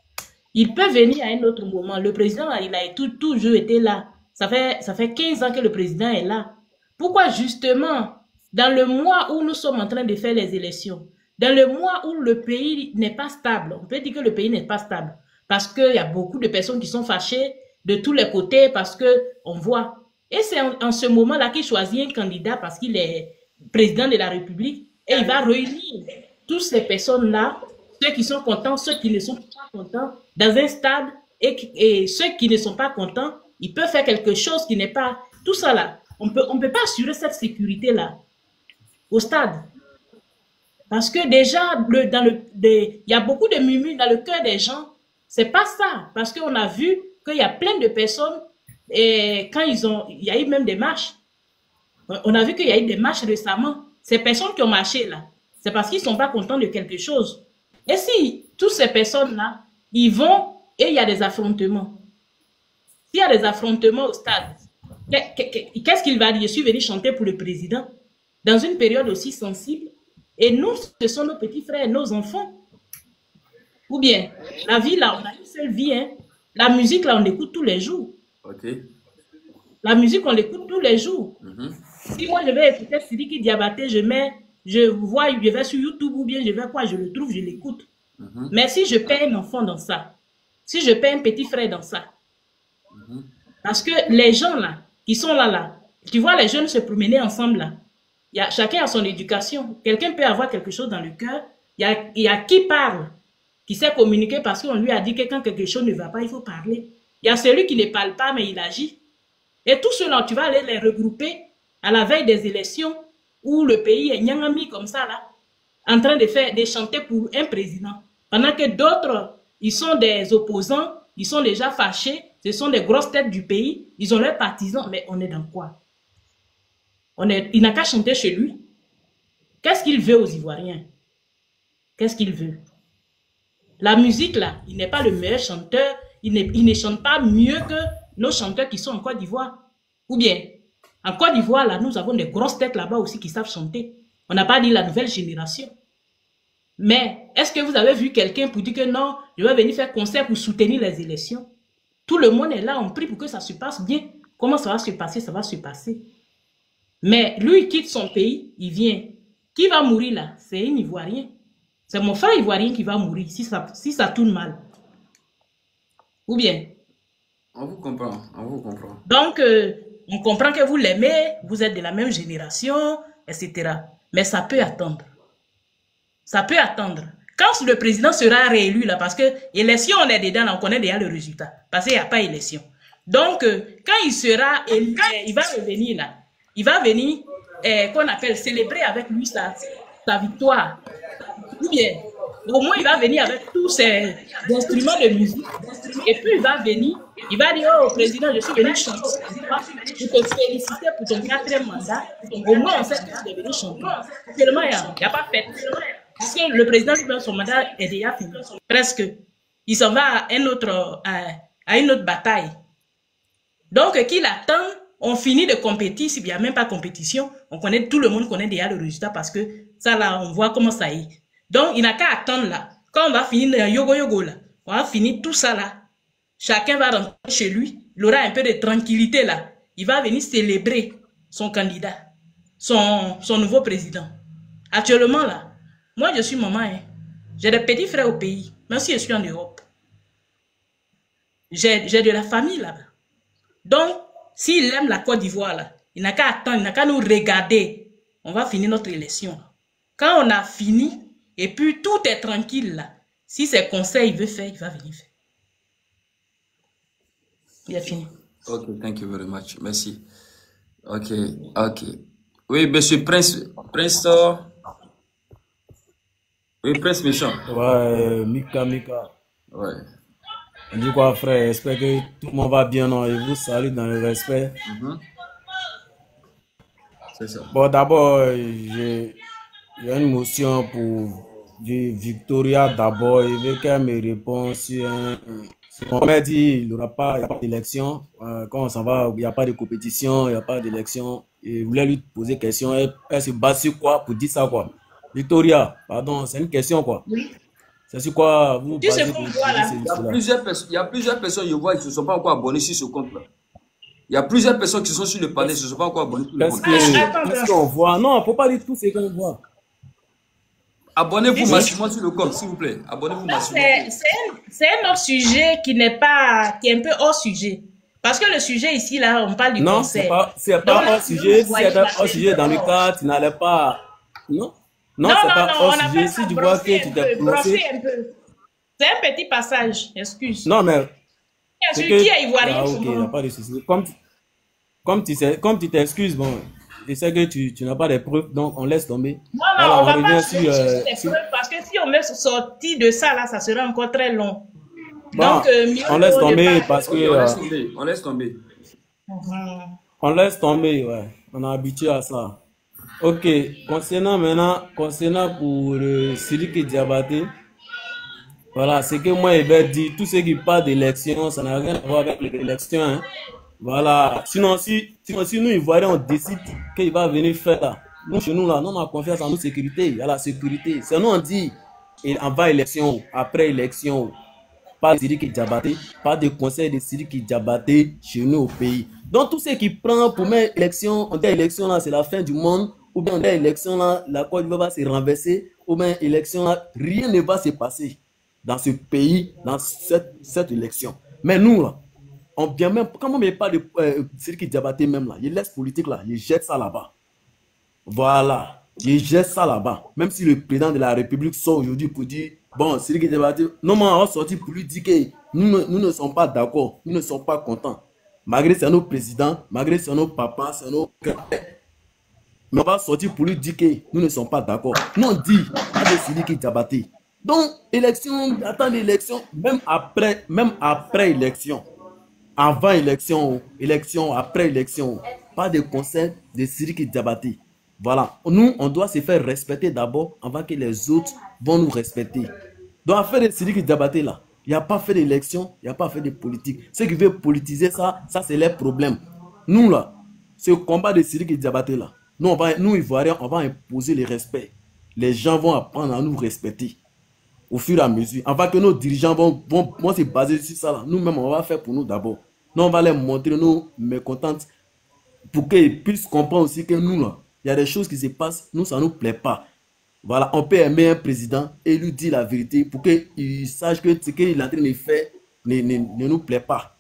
Il peut venir à un autre moment. Le président, il a toujours été là. Ça fait 15 ans que le président est là. Pourquoi justement, dans le mois où nous sommes en train de faire les élections, dans le mois où le pays n'est pas stable, on peut dire que le pays n'est pas stable, parce qu'il y a beaucoup de personnes qui sont fâchées de tous les côtés, parce qu'on voit. Et c'est en ce moment-là qu'il choisit un candidat parce qu'il est président de la République, et il va réunir toutes ces personnes-là, ceux qui sont contents, ceux qui ne sont pas contents, dans un stade, et ceux qui ne sont pas contents, ils peuvent faire quelque chose qui n'est pas... Tout ça là, on peut pas assurer cette sécurité-là au stade. Parce que déjà, il y a beaucoup de murmures dans le cœur des gens. C'est pas ça. Parce qu'on a vu qu'il y a plein de personnes, et quand il y a eu même des marches. On a vu qu'il y a eu des marches récemment. Ces personnes qui ont marché là, c'est parce qu'ils ne sont pas contents de quelque chose. Et si toutes ces personnes-là, ils vont et il y a des affrontements. S'il y a des affrontements au stade, qu'est-ce qu'il va dire? Je suis venu chanter pour le président dans une période aussi sensible. Et nous, ce sont nos petits frères, nos enfants. Ou bien, la vie là, on a une seule vie. Hein. La musique là, on l'écoute tous les jours. Ok. La musique, on l'écoute tous les jours. Si moi, je vais écouter Sidiki Diabaté, je vais sur YouTube ou bien je vais quoi, je le trouve, je l'écoute. Mais si je paie un enfant dans ça, si je paie un petit frère dans ça, parce que les gens là, qui sont là, tu vois les jeunes se promener ensemble là, chacun a son éducation. Quelqu'un peut avoir quelque chose dans le cœur, il y a qui parle, qui sait communiquer parce qu'on lui a dit que quand quelque chose ne va pas, il faut parler. Il y a celui qui ne parle pas, mais il agit. Et tout cela, tu vas aller les regrouper à la veille des élections où le pays est nyangami comme ça, là, en train de chanter pour un président. Pendant que d'autres, ils sont des opposants, ils sont déjà fâchés, ce sont des grosses têtes du pays, ils ont leurs partisans, mais on est dans quoi? Il n'a qu'à chanter chez lui. Qu'est-ce qu'il veut aux Ivoiriens? Qu'est-ce qu'il veut? La musique, là, il n'est pas le meilleur chanteur, il ne chante pas mieux que nos chanteurs qui sont en Côte d'Ivoire. Ou bien, en Côte d'Ivoire, là, nous avons des grosses têtes là-bas aussi qui savent chanter. On n'a pas dit la nouvelle génération. Mais, est-ce que vous avez vu quelqu'un pour dire que non, je vais venir faire concert pour soutenir les élections? Tout le monde est là, on prie pour que ça se passe bien. Comment ça va se passer? Ça va se passer. Mais lui, il quitte son pays, il vient. Qui va mourir là? C'est un Ivoirien. C'est mon frère Ivoirien qui va mourir si ça tourne mal. Ou bien? On vous comprend, on vous comprend. Donc, on comprend que vous l'aimez, vous êtes de la même génération, etc. Mais ça peut attendre. Ça peut attendre. Quand le président sera réélu, là, parce que élection, on est dedans, là, on connaît déjà le résultat. Parce qu'il n'y a pas élection. Donc, quand il sera élu, il va revenir là. Il va venir, qu'on appelle, célébrer avec lui sa victoire. Ou bien, au moins, il va venir avec tous ses instruments de musique. Et puis, il va venir, il va dire, oh, président, je suis venu chanter pour te féliciter pour ton 4e mandat. Au moins, on sait que tu es venu chanter. Tellement, il n'y a pas fait. Parce que le président, son mandat est déjà fini. Presque. Il s'en va à une autre bataille. Donc, qu'il attend, on finit de compétir. S'il n'y a même pas compétition, tout le monde connaît déjà le résultat parce que ça, là, on voit comment ça est. Donc, il n'a qu'à attendre là. Quand on va finir le yogo là, on va finir tout ça là. Chacun va rentrer chez lui. Il aura un peu de tranquillité là. il va venir célébrer son candidat, son nouveau président. Actuellement, là, moi, je suis maman. Hein. J'ai des petits frères au pays, même si je suis en Europe. J'ai de la famille là-bas. Donc, s'il aime la Côte d'Ivoire, là, il n'a qu'à attendre, il n'a qu'à nous regarder. On va finir notre élection. Quand on a fini, et puis tout est tranquille là, si c'est conseil il veut faire, il va venir faire. Il a fini. Ok, thank you very much. Merci. Ok, ok. Oui, monsieur Prince, oui, Prince Méchant. Ouais, Mika. Ouais. On dit quoi, frère? J'espère que tout le monde va bien, non? Et vous salue dans le respect. C'est ça. Bon, d'abord, j'ai une motion pour Victoria d'abord. Il veut qu'elle me réponde sur un... On m'a dit il n'y a pas d'élection. Quand on s'en va, il n'y a pas de compétition, il n'y a pas d'élection. Et je voulais lui poser question. Elle se base sur quoi pour dire ça, quoi? Victoria, pardon, c'est une question, quoi. Oui. C'est sur quoi vous Tu sais qu'on voit là. Il y a plusieurs personnes, je vois, qui ne se sont pas encore abonnés sur ce compte-là. Il y a plusieurs personnes qui sont sur le panel, qui ne se sont pas encore abonnés sur le compte. Qu'est-ce qu'on voit? Non, il ne faut pas dire tout ce qu'on voit. Abonnez-vous massivement sur le compte, s'il vous plaît. Abonnez-vous massivement. C'est un autre sujet qui est un peu hors sujet. Parce que le sujet ici, là, on parle du conseil. Non, c'est pas hors sujet. Si c'est hors sujet dans le cas, tu n'allais pas... Non, c'est pas hors sujet. Si tu vois que tu t'es prononcé... C'est un petit passage, excuse. Non, mais... Qui est ivoirien? Ah, ok, il n'y a pas de souci. Comme tu t'excuses, bon... Je sais que tu n'as pas de preuves, donc on laisse tomber. Non, on va pas chercher des preuves parce que si on met sorti de ça, là, ça serait encore très long. Bon, donc, on laisse tomber parce que... On laisse tomber. On laisse tomber, ouais. On est habitué à ça. Ok, concernant pour Sidiki Diabaté, voilà, c'est que moi, il va dire, tout ce qui parle d'élection, ça n'a rien à voir avec l'élection, hein. Voilà. Sinon, si nous, Ivoiriens, on décide qu'il va venir faire là, nous, chez nous, là, nous, on a confiance en nos sécurités, il y a la sécurité. C'est nous, on dit, avant élection, après élection, pas de Sidiki Diabaté, pas de conseil de Sidiki Diabaté chez nous au pays. Donc, tout ce qui prend pour mettre élection, on dit élection là, c'est la fin du monde, ou bien on dit élection là, la Côte d'Ivoire va se renverser, ou bien élection là, rien ne va se passer dans ce pays, dans cette élection. Mais nous, là, on vient même, quand on ne met pas de Sidiki Diabaté même là, il laisse politique là, il jette ça là-bas. Voilà, il jette ça là-bas. Même si le président de la République sort aujourd'hui pour dire, bon, Sidiki Diabaté, non, mais on va sortir pour lui dire que nous ne sommes pas d'accord, nous ne sommes pas contents. Malgré c'est nos présidents, malgré c'est nos papas, c'est nos... Mais on va sortir pour lui dire que nous ne sommes pas d'accord. Nous on dit, pas de Sidiki Diabaté. Donc, élection, attendre l'élection, même après élection. Avant élection, après élection, pas de conseil de Sidiki Diabaté. Voilà. Nous, on doit se faire respecter d'abord avant que les autres vont nous respecter. Donc, affaire de Sidiki Diabaté là, il n'y a pas fait d'élection, il n'y a pas fait de politique. Ceux qui veulent politiser ça c'est leur problème. Nous là, ce combat de Sidiki Diabaté là, nous Ivoiriens, on va imposer le respect. Les gens vont apprendre à nous respecter. Au fur et à mesure, avant que nos dirigeants vont se baser sur ça là, nous-mêmes on va faire pour nous d'abord. Nous on va leur montrer nos mécontentes pour qu'ils puissent comprendre aussi que nous là, il y a des choses qui se passent, nous ça ne nous plaît pas. Voilà, on peut aimer un président et lui dire la vérité pour qu'il sache que ce qu'il est en train de faire ne nous plaît pas.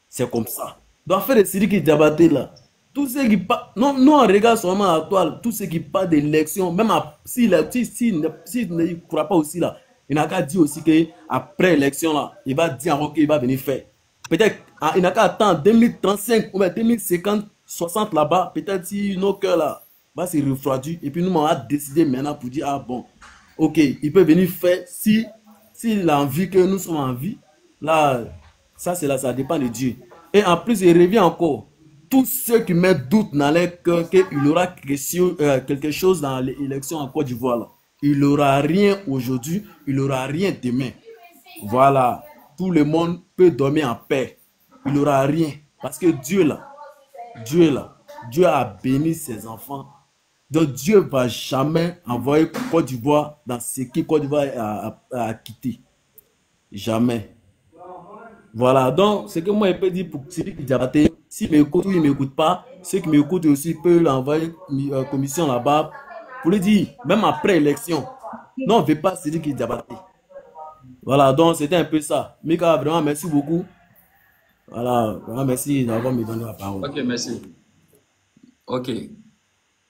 C'est comme ça. Donc faire de Sidiki Diabaté là, tout ce qui parle, non, on regarde seulement à toi, tout ce qui parle d'élection, même s'il ne croit pas aussi là, il n'a qu'à dire aussi qu'après l'élection là, il va dire encore qu'il va venir faire. Peut-être, il n'a qu'à attendre 2035 ou 2050, 60 là-bas, peut-être si nos cœurs là va se refroidir et puis nous on va décider maintenant pour dire, ah bon, ok, il peut venir faire, s'il a envie que nous sommes en vie, là, ça dépend de Dieu. Et en plus, il revient encore. Tous ceux qui mettent doute dans leur cœur qu'il y aura quelque chose dans l'élection en Côte d'Ivoire, là. Il n'aura rien aujourd'hui, il n'aura rien demain. Voilà, tout le monde peut dormir en paix. Il n'aura rien. Parce que Dieu a béni ses enfants. Donc Dieu ne va jamais envoyer Côte d'Ivoire dans ce que Côte d'Ivoire a quitté. Jamais. Voilà, donc ce que moi je peux dire pour Sidiki Diabaté, S'il m'écoute ou il ne m'écoute pas, ceux qui m'écoutent aussi peuvent l'envoyer commission là-bas pour lui dire, même après élection, non, on ne veut pas Sidiki Diabaté. Voilà, donc c'était un peu ça. Mika, vraiment, merci beaucoup. Voilà, vraiment, merci d'avoir me donné la parole. Ok, merci. Ok.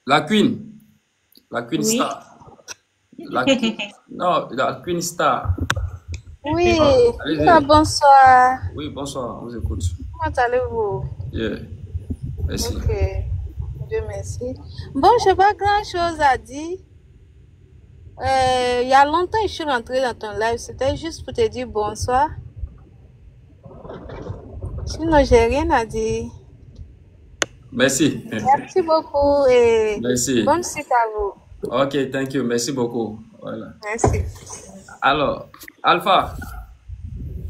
La Queen Oui. Star. Non, la Queen Star. Oui, Allez-y. bonsoir. Oui, bonsoir, on vous écoute. Comment allez-vous? Yeah. Merci. Ok, Dieu merci. Bon, je n'ai pas grand-chose à dire. Il y a longtemps que je suis rentrée dans ton live, c'était juste pour te dire bonsoir. Sinon, j'ai rien à dire. Merci. Merci beaucoup et Merci. bonne suite à vous. Ok, thank you. Merci beaucoup. Voilà. Merci. Alors, Alpha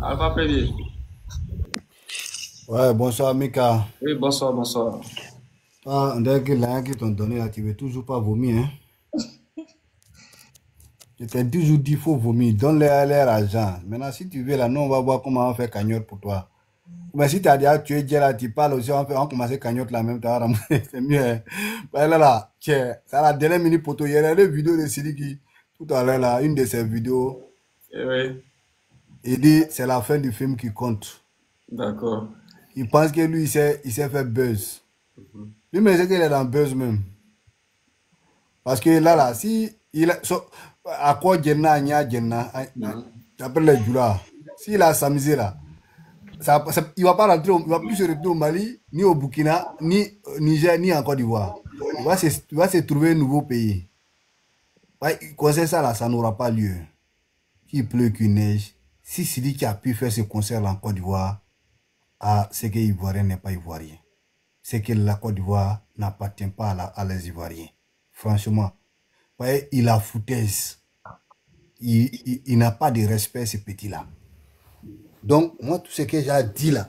Premier. Ouais, bonsoir Mika. Oui, bonsoir, bonsoir. Ah, on dirait que l'argent qu'ils t'ont donné là, tu veux toujours pas vomir, hein? Je t'ai toujours dit, il faut vomir. Donne-les à leur argent. Maintenant, si tu veux là, nous, on va voir comment on fait cagnotte pour toi. Mais si tu as déjà tué Dieu là, tu parles aussi, on commence cagnotte là même, c'est mieux. Hein? Là, tiens, c'est à la dernière minute pour toi. Il y a des vidéos de Sidiki tout à l'heure là, une de ses vidéos. Oui. Il dit, c'est la fin du film qui compte. D'accord. Il pense que lui, il s'est fait buzz. Lui, mais c'est qu'il est dans buzz même. Parce que là, si il a, à quoi Djenna, après les Djoula, s'il a s'amusé là, il va pas rentrer, il va plus se retrouver au Mali, ni au Burkina, ni au Niger, ni en Côte d'Ivoire. Il va se trouver un nouveau pays. Concert ça là, ça n'aura pas lieu. Qu'il pleut, qu'il neige. Si Sidiki a pu faire ce concert là en Côte d'Ivoire, c'est que l'Ivoirien n'est pas Ivoirien. C'est que la Côte d'Ivoire n'appartient pas à les Ivoiriens. Franchement, il a foutaise. Il n'a pas de respect, ce petit-là. Donc, moi, tout ce que j'ai dit là,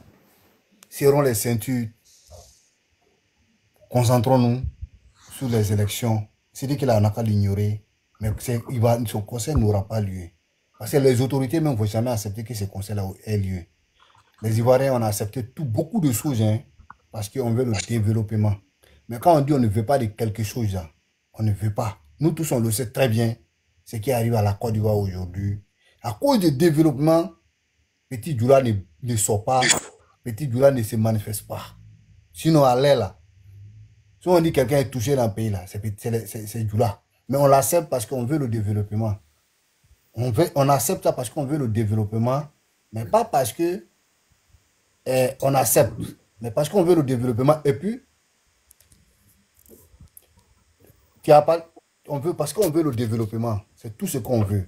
seront les ceintures. Concentrons-nous sur les élections. C'est dit qu'il n'a qu'à l'ignorer, mais son conseil n'aura pas lieu. Parce que les autorités même ne vont jamais accepter que ce conseil-là ait lieu. Les Ivoiriens, on a accepté beaucoup de choses, hein, parce qu'on veut le développement. Mais quand on dit on ne veut pas de quelque chose, là, on ne veut pas. Nous tous, on le sait très bien, ce qui arrive à la Côte d'Ivoire aujourd'hui. À cause du développement, Petit Djoula ne sort pas, Petit Djoula ne se manifeste pas. Sinon, à l'air là, si on dit que quelqu'un est touché dans le pays là, c'est Djoula. Mais on l'accepte parce qu'on veut le développement. On accepte ça parce qu'on veut le développement, mais pas parce que on accepte, mais parce qu'on veut le développement. Et puis, parce qu'on veut le développement. C'est tout ce qu'on veut.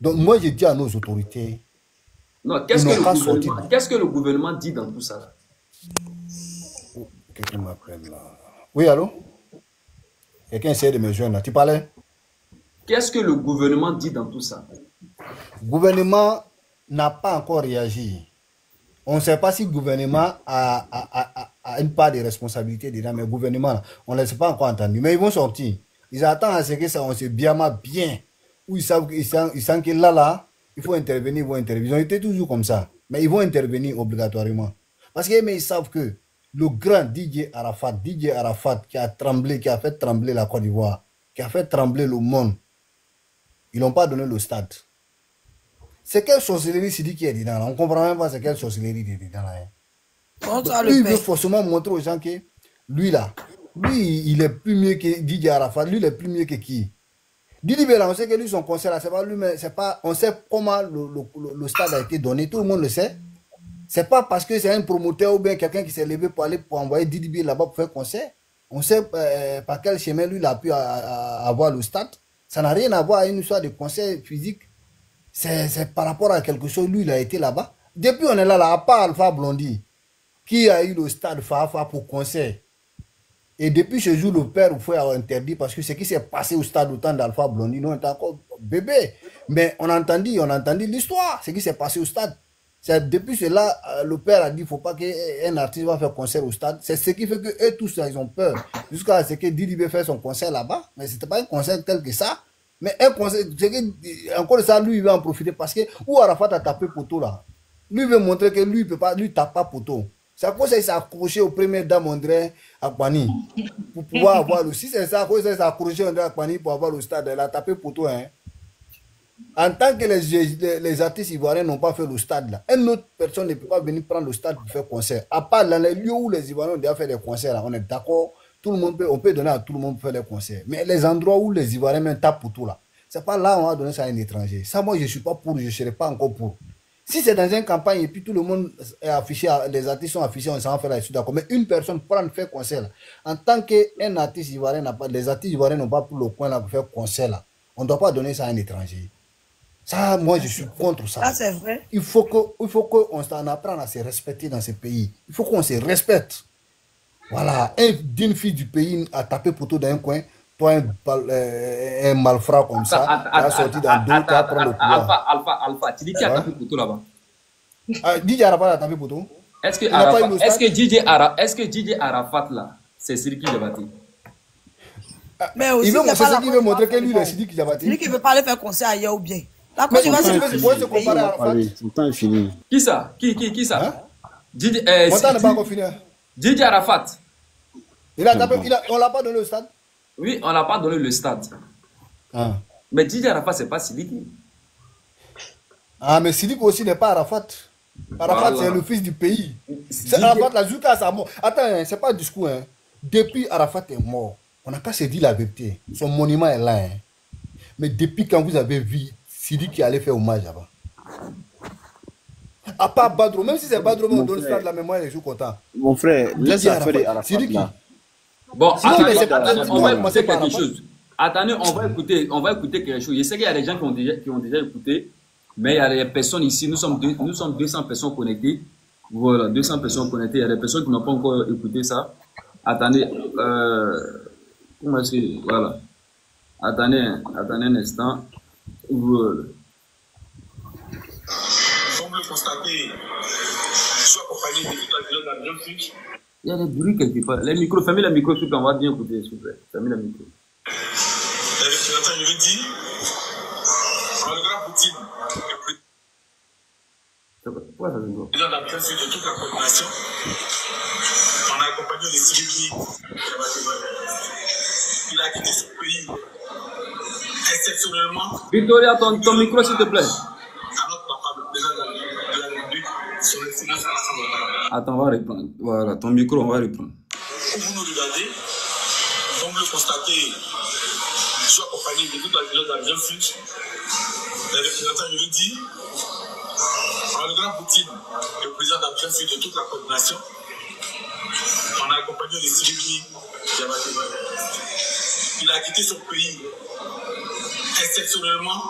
Donc, moi, je dis à nos autorités. Non, qu'est-ce que le gouvernement dit dans tout ça là? Quelqu'un m'appelle là. Oui, allô? Quelqu'un essaie de me joindre là. Tu parlais? Qu'est-ce que le gouvernement dit dans tout ça? Le gouvernement n'a pas encore réagi. On ne sait pas si le gouvernement a une part de responsabilité dedans, mais le gouvernement, on ne les a pas encore entendus. Mais ils vont sortir. Ils attendent à ce que ça, on se bien, où ils savent que là, il faut intervenir, ils vont intervenir. Ils ont été toujours comme ça. Mais ils vont intervenir obligatoirement. Parce qu'ils savent que le grand DJ Arafat qui a fait trembler la Côte d'Ivoire, qui a fait trembler le monde, ils n'ont pas donné le stade. C'est quelle sorcellerie Sidi qui est dedans là? On ne comprend même pas c'est quelle sorcellerie il est dedans là. Hein? Lui, il veut forcément montrer aux gens que lui là, il est plus mieux que DJ Arafat. Lui, il est plus mieux que qui? Didi Bella, on sait que lui, son concert là, c'est pas lui, mais c'est pas. On sait comment le stade a été donné, tout le monde le sait. C'est pas parce que c'est un promoteur ou bien quelqu'un qui s'est levé pour envoyer Didi Bella là-bas pour faire concert. On sait par quel chemin lui il a pu avoir le stade. Ça n'a rien à voir avec une histoire de concert physique. C'est par rapport à quelque chose, lui, il a été là-bas. Depuis, on est là, à part Alpha Blondy, qui a eu le stade Fafa pour concert. Et depuis ce jour, le père ou frère a interdit parce que ce qui s'est passé au stade au temps d'Alpha Blondy, nous, on était encore bébé. Mais on a entendu l'histoire, ce qui s'est passé au stade. Depuis cela, le père a dit qu'il ne faut pas qu'un artiste va faire concert au stade. C'est ce qui fait qu'eux tous, ils ont peur. Jusqu'à ce que Didi B fait son concert là-bas. Mais ce n'était pas un concert tel que ça. Mais un conseil, encore ça, lui, il veut en profiter parce que où Arafat a tapé poteau là. Lui veut montrer que lui, il peut pas, lui tape pas poteau. C'est à cause qu'il s'est accroché aux premières dames André Akpani pour pouvoir avoir le... Si c'est ça, à cause qu'il s'est accroché André Akpani pour avoir le stade, elle a tapé pour toi. Hein. En tant que les artistes ivoiriens n'ont pas fait le stade là, une autre personne ne peut pas venir prendre le stade pour faire concert. À part dans les lieux où les Ivoiriens ont déjà fait des concerts, là, on est d'accord, tout le monde peut, on peut donner à tout le monde pour faire des concerts. Mais les endroits où les Ivoiriens même tapent pour tout là, c'est pas là où on va donner ça à un étranger. Ça, moi, je ne suis pas pour, je ne serai pas encore pour. Si c'est dans une campagne et puis tout le monde est affiché, les artistes sont affichés, on s'en va faire là, je suis d'accord. Mais une personne prend faire concert là, en tant qu'un artiste ivoirien n'a pas, les artistes ivoiriens n'ont pas pour le coin là pour faire concert là, on ne doit pas donner ça à un étranger. Ça, moi, je suis contre ça. Ça, c'est vrai. Il faut qu'on s'en apprenne à se respecter dans ce pays. Il faut qu'on se respecte. Voilà. D'une fille du pays a tapé poteau dans un coin, toi, un malfrat comme ça, tu as sorti dans deux, tu as pris le pouvoir. Alpha, tu dis qui a tapé poteau là-bas? DJ Arafat a tapé poteau. Est-ce que DJ Arafat là, c'est Sidiki Diabaté? Mais aussi, il veut montrer que lui, il est Sidiki Diabaté. Celui qui veut pas aller faire concert ailleurs ou bien. La Côte d'Ivoire, c'est se comparer à Arafat. Son temps est fini. Qui ça? Qui ça? Mon temps n'est pas encore fini. DJ Arafat. On l'a pas donné le stade? Oui, on l'a pas donné le stade. Ah. Mais DJ Arafat, c'est pas Sidiki. Ah, mais Sidiki aussi n'est pas Arafat. Arafat, c'est le fils du pays. C'est Arafat, la Zouka, ça mort. Attends, c'est pas un discours. Hein. Depuis Arafat est mort, on n'a pas se dit la vérité. Son monument est là. Hein. Mais depuis quand vous avez vu Sidiki allait faire hommage là-bas? À part Badro, même si c'est Badro, on donne le stade, la mémoire, je suis content. Mon frère, laisse la faire Arafat là. Bon, on va écouter quelque chose. Attendez, on va écouter quelque chose. Je sais qu'il y a des gens qui ont déjà écouté, mais il y a des personnes ici, nous sommes 200 personnes connectées. Voilà, 200 personnes connectées. Il y a des personnes qui n'ont pas encore écouté ça. Attendez, comment est-ce que, voilà. Attendez un instant. Voilà. Comme le constater, soit accompagné de toute la violence dans le futur. Il y a des bruits quelque part. Les micros, fermez les micros, on va bien écouter, s'il vous plaît. Fermez les micros. Les représentants, je veux dire, en le grand Poutine, Pourquoi ça se voit? président de la bien de toute la coordination, on a accompagné les civils. Il a quitté ce pays exceptionnellement. Victoria, ton micro, s'il te plaît. À notre papa, le président de la République, sur les finances à l'Assemblée nationale. Attends, on va reprendre. Voilà, ton micro, on va reprendre. Pour vous nous regardez, comme le constatez, je suis accompagné de toute la violence dans le bien sud. Les représentants, je veux dire, en le grand Poutine, le président de la bien sud de toute la coordination, on a accompagné les civils. Il a quitté son pays exceptionnellement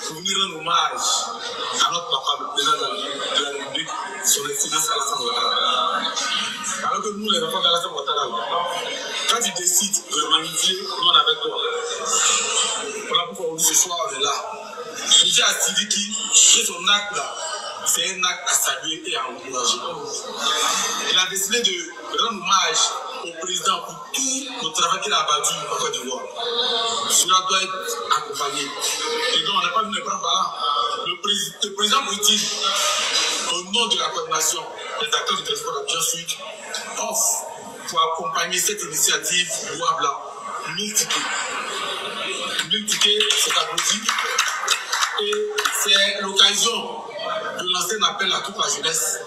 pour venir rendre hommage à notre papa, le président de la République, sur les finances à l'Assemblée nationale. Alors que nous, les enfants de l'Assemblée nationale, quand tu décides de magnifier, nous on est avec toi. Voilà pourquoi aujourd'hui ce soir on est là. Je dis à Sidiki que son acte là, c'est un acte à saluer et à encourager. Il a décidé de rendre hommage au président pour tout le travail qu'il a abattu en Côte d'Ivoire. Cela doit être accompagné. Et donc on n'a pas vu le prendre là. Le président Poutine, au nom de la coordination des acteurs du transport bien sud, offre pour accompagner cette initiative louable là 1000 tickets. 1000 tickets, c'est applaudi. Et c'est l'occasion de lancer un appel à toute la jeunesse.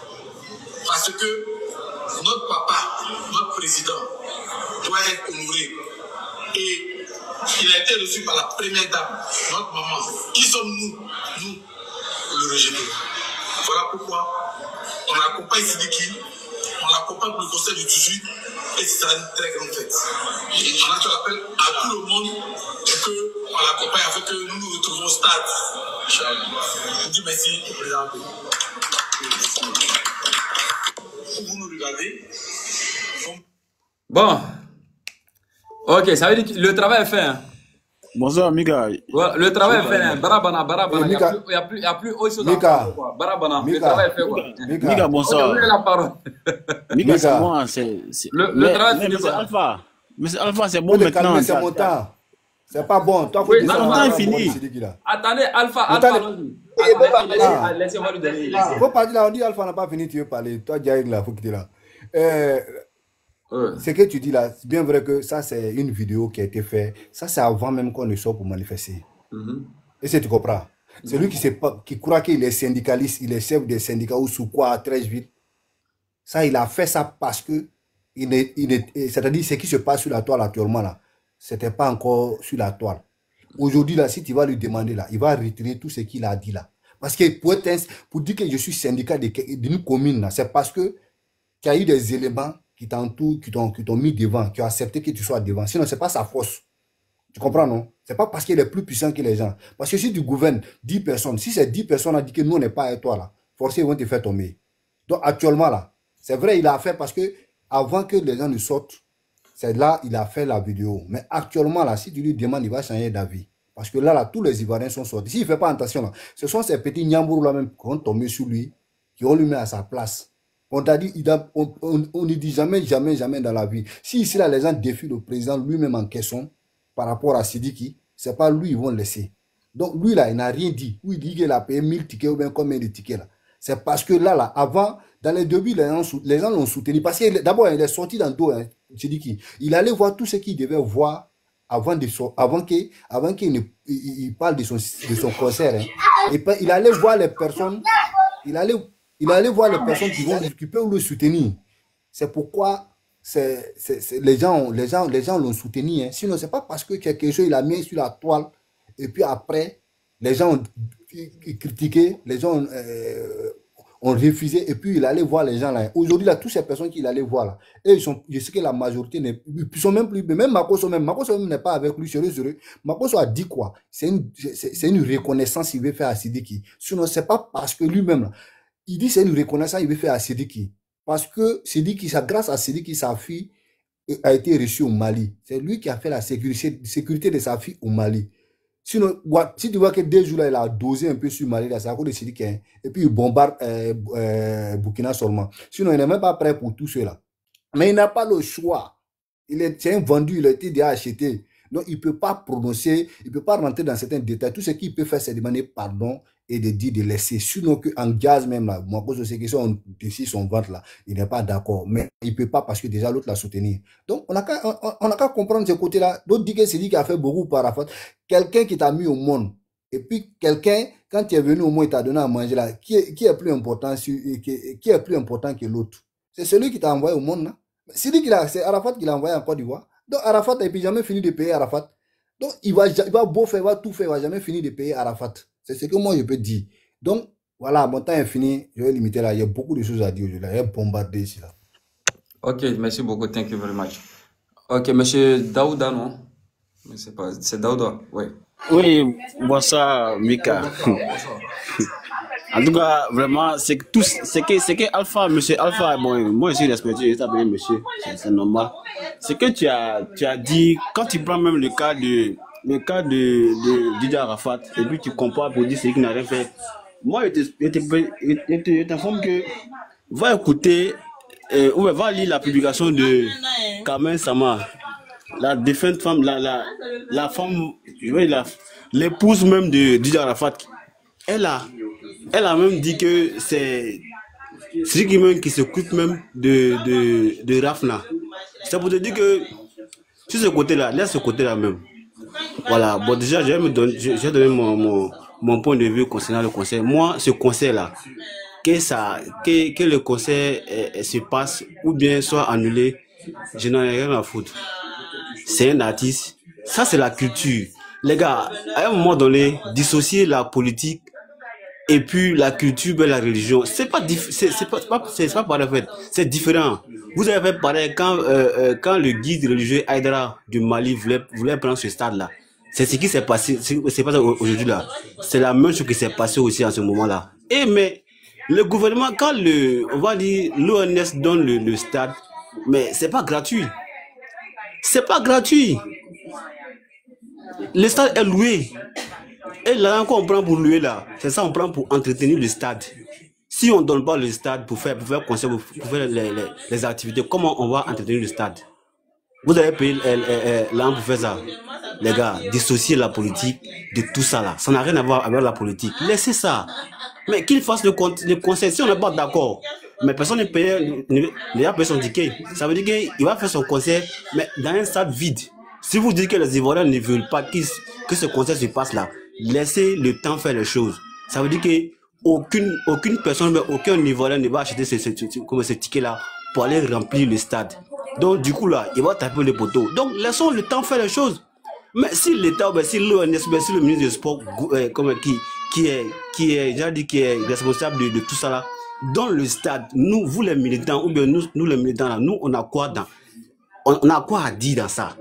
Parce que notre papa, notre président, doit être honoré. Et il a été reçu par la première dame, notre maman. Qui sommes-nous, nous, pour le rejeter? Voilà pourquoi on accompagne Sidiki, on l'accompagne pour le conseil du 18, et c'est une très grande fête. On a fait l'appel à tout le monde pour qu'on l'accompagne afin que nous nous retrouvons au stade. Je dis merci au président. Vous nous regardez. Bon. Ok, ça veut dire que le travail est fait. Hein. Bonsoir, Mika. Voilà, le travail est fait. Hein. Barabana. Il n'y a plus autre chose à faire. Barabana. Le travail est fait. Quoi. Mika, bonsoir. Okay, la parole. Mika, c'est moi. Le travail est fini. Monsieur Alpha, c'est bon maintenant. C'est mon temps. C'est pas bon. Toi, oui, non, temps est fini. Attendez, Alpha. Laissez-moi lui donner. Faut pas dire là, on dit Alpha n'a pas fini, tu veux parler. Toi, Diaïg là, faut quitter là. Ce que tu dis là, c'est bien vrai que ça, c'est une vidéo qui a été faite. Ça, c'est avant même qu'on ne sorte pour manifester. Et c'est tu comprends. C'est lui qui croit qu'il est syndicaliste, il est chef des syndicats ou sous quoi à Treichville. Ça, il a fait ça parce que, c'est-à-dire ce qui se passe sur la toile actuellement là, c'était pas encore sur la toile. Aujourd'hui là, si tu vas lui demander là, il va retirer tout ce qu'il a dit là. Parce que pour dire que je suis syndicat d'une commune là, c'est parce que tu as eu des éléments qui t'entourent, qui t'ont mis devant, qui ont accepté que tu sois devant. Sinon, c'est pas sa force. Tu comprends, non? C'est pas parce qu'il est plus puissant que les gens. Parce que si tu gouvernes 10 personnes, si ces 10 personnes ont dit que nous, on n'est pas avec toi là, forcément, ils vont te faire tomber. Donc, actuellement là, c'est vrai, il a fait parce que avant que les gens ne sortent, c'est là, il a fait la vidéo. Mais actuellement là, si tu lui demandes, il va changer d'avis. Parce que là, tous les Ivoiriens sont sortis. S'il ne fait pas attention là, ce sont ces petits Nyambourou là même qui ont tombé sur lui, qui ont lui mis à sa place. On t'a dit, on ne dit jamais dans la vie. Si ici là, les gens défient le président lui-même en question, par rapport à Sidiki, c'est pas lui, ils vont laisser. Donc lui là, il n'a rien dit. Ou il dit qu'il a payé 1000 tickets ou bien combien de tickets là. C'est parce que là, avant, dans les débuts, les gens l'ont soutenu. Parce que d'abord, il est sorti dans le dos, hein, Sidiki. Il allait voir tout ce qu'il devait voir avant qu'il parle de son concert. Hein. Et il allait voir les personnes, il allait voir les personnes qui peuvent le soutenir. C'est pourquoi les gens l'ont soutenu. Hein. Sinon, c'est pas parce que quelque chose il a mis sur la toile et puis après, les gens ont critiqué, les gens ont refusé et puis il allait voir les gens là. Aujourd'hui, là, toutes ces personnes qu'il allait voir là, et je sais que la majorité ils sont même plus, même Makoso même n'est pas avec lui, sérieux. Makoso a dit quoi? C'est une reconnaissance qu'il veut faire à Sidiki. Sinon, c'est pas parce que lui-même là, il dit c'est une reconnaissance qu'il veut faire à Sidiki. Parce que Sidiki, grâce à Sidiki, sa fille a été reçue au Mali. C'est lui qui a fait la sécurité de sa fille au Mali. Sinon, si tu vois que 2 jours là, il a dosé un peu sur Mali, c'est à cause de Sidiki. Hein, et puis il bombarde Burkina seulement. Sinon, il n'est même pas prêt pour tout cela. Mais il n'a pas le choix. C'est un vendu, il a été déjà acheté. Donc, il ne peut pas prononcer, il ne peut pas rentrer dans certains détails. Tout ce qu'il peut faire, c'est demander pardon et de dire de laisser. Sinon, en gaz même, là, moi, je sais que si on décide son ventre, là, il n'est pas d'accord. Mais il ne peut pas parce que déjà l'autre l'a soutenu. Donc, on n'a qu'à comprendre ce côté-là. D'autres disent que c'est lui qui a fait beaucoup par Arafat. Quelqu'un qui t'a mis au monde. Et puis, quelqu'un, quand tu es venu au monde, il t'a donné à manger là. Qui est plus important que l'autre? C'est celui qui t'a envoyé au monde, là. C'est Arafat qui l'a envoyé en Côte d'Ivoire. Donc, Arafat n'a jamais fini de payer Arafat. Donc, il va beau faire, il va tout faire, il va jamais finir de payer Arafat. C'est ce que moi, je peux dire. Donc, voilà, mon temps est fini. Je vais limiter là. Il y a beaucoup de choses à dire aujourd'hui. Il y a bombardé ici, là. Ok, merci beaucoup. Thank you very much. Ok, monsieur Daouda, non? Mais c'est pas... C'est Daouda, oui. Oui, bonsoir, Mika. En tout cas, vraiment, c'est que Alpha, monsieur Alpha, bon, moi je suis respectueux, je t'appelle monsieur, c'est normal. C'est que tu as dit, quand tu prends même le cas de Didier Arafat, et puis tu compares pour dire ce qu'il n'a rien fait. Moi, je t'informe que, va écouter, ou va lire la publication de Kamen Sama, la défunte femme, la femme, l'épouse même de Didier Arafat. Elle a même dit que c'est lui qui s'occupe même de Rafna. C'est pour te dire que sur ce côté-là, laisse ce côté-là même. Voilà, bon déjà, j'ai donné mon point de vue concernant le conseil. Moi, ce conseil-là, que le conseil se passe ou bien soit annulé, je n'en ai rien à foutre. C'est un artiste, ça c'est la culture. Les gars, à un moment donné, dissocier la politique et puis la culture et la religion, c'est pas pareil en fait, c'est différent. Vous avez fait pareil quand le guide religieux Haïdara du Mali voulait prendre ce stade-là. C'est ce qui s'est passé, c'est pas aujourd'hui là. C'est la même chose qui s'est passé aussi en ce moment-là. Et mais le gouvernement, quand on va dire l'ONS donne le stade, mais c'est pas gratuit. C'est pas gratuit. Le stade est loué. Et là, quand on prend pour louer là, c'est ça on prend pour entretenir le stade. Si on ne donne pas le stade pour faire concert, pour faire les activités, comment on va entretenir le stade? Vous avez payé l'argent pour faire ça. Les gars, dissocier la politique de tout ça là. Ça n'a rien à voir avec la politique. Laissez ça. Mais qu'il fasse le conseil. Si on n'est pas d'accord, mais personne ne paye, ne va payer son ticket. Ça veut dire qu'il va faire son concert, mais dans un stade vide. Si vous dites que les Ivoiriens ne veulent pas que ce concert se passe là, laissez le temps faire les choses. Ça veut dire que aucune personne, aucun Ivoirien ne va acheter ce ticket-là pour aller remplir le stade. Donc, du coup, là, il va taper le poteau. Donc, laissons le temps faire les choses. Mais si l'État, si l'ONS, si le ministre du Sport, qui est responsable de tout ça là, dans le stade, nous, vous les militants, ou bien nous les militants là, nous, on a quoi à dire dans ça?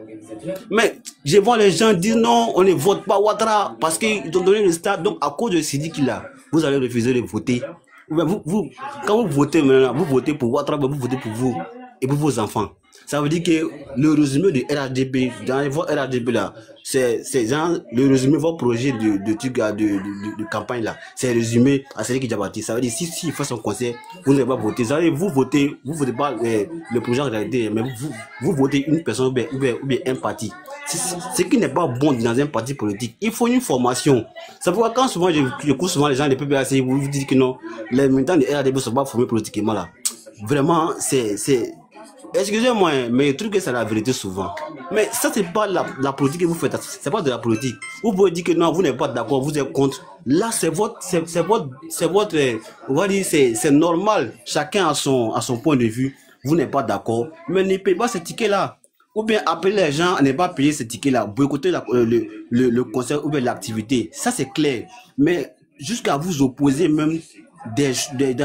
Mais je vois les gens dire non, on ne vote pas Ouattara parce qu'ils ont donné le stade. Donc, à cause de Sidiki là, vous allez refuser de voter. Quand vous votez maintenant, vous votez pour Ouattara, vous votez pour vous et pour vos enfants. Ça veut dire que le résumé de RHDP, dans votre RHDP là, c'est genre le résumé de votre projet de campagne là, c'est résumé à Sidiki Diabaté. Ça veut dire si il fait son conseil, vous n'allez pas voter. Ça veut dire vous votez pas le projet en réalité, mais vous votez une personne ou bien un parti. Ce qui n'est pas bon dans un parti politique. Il faut une formation. Ça veut dire quand souvent je cours souvent les gens de PPAC, vous dites que non, les militants de RHDP ne sont pas formés politiquement là. Vraiment, excusez-moi, mais je trouve que c'est la vérité souvent. Mais ça, c'est pas la politique que vous faites. C'est pas de la politique. Vous pouvez dire que non, vous n'êtes pas d'accord, vous êtes contre. Là, c'est votre, on va dire, c'est normal. Chacun a son point de vue. Vous n'êtes pas d'accord. Mais ne payez pas ce ticket-là. Ou bien appeler les gens à ne pas payer ce ticket-là. Boycotter le concert ou bien l'activité. Ça, c'est clair. Mais jusqu'à vous opposer même des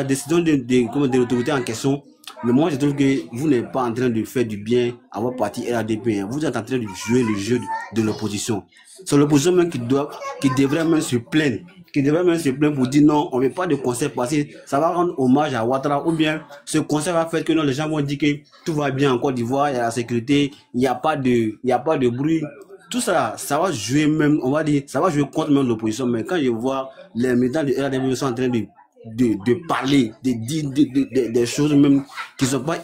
décisions de l'autorité en question. Mais moi, je trouve que vous n'êtes pas en train de faire du bien à votre parti RHDP. Vous êtes en train de jouer le jeu de l'opposition. C'est l'opposition même qui devrait même se plaindre. Qui devrait même se plaindre pour dire non, on ne veut pas de concert parce que ça va rendre hommage à Ouattara. Ou bien ce concert va faire que non, les gens vont dire que tout va bien en Côte d'Ivoire, il y a la sécurité, il n'y a pas de bruit. Tout ça, ça va jouer même, on va dire, ça va jouer contre même l'opposition. Mais quand je vois les militants de RHDP sont en train de parler, de dire des choses même qui ne sont pas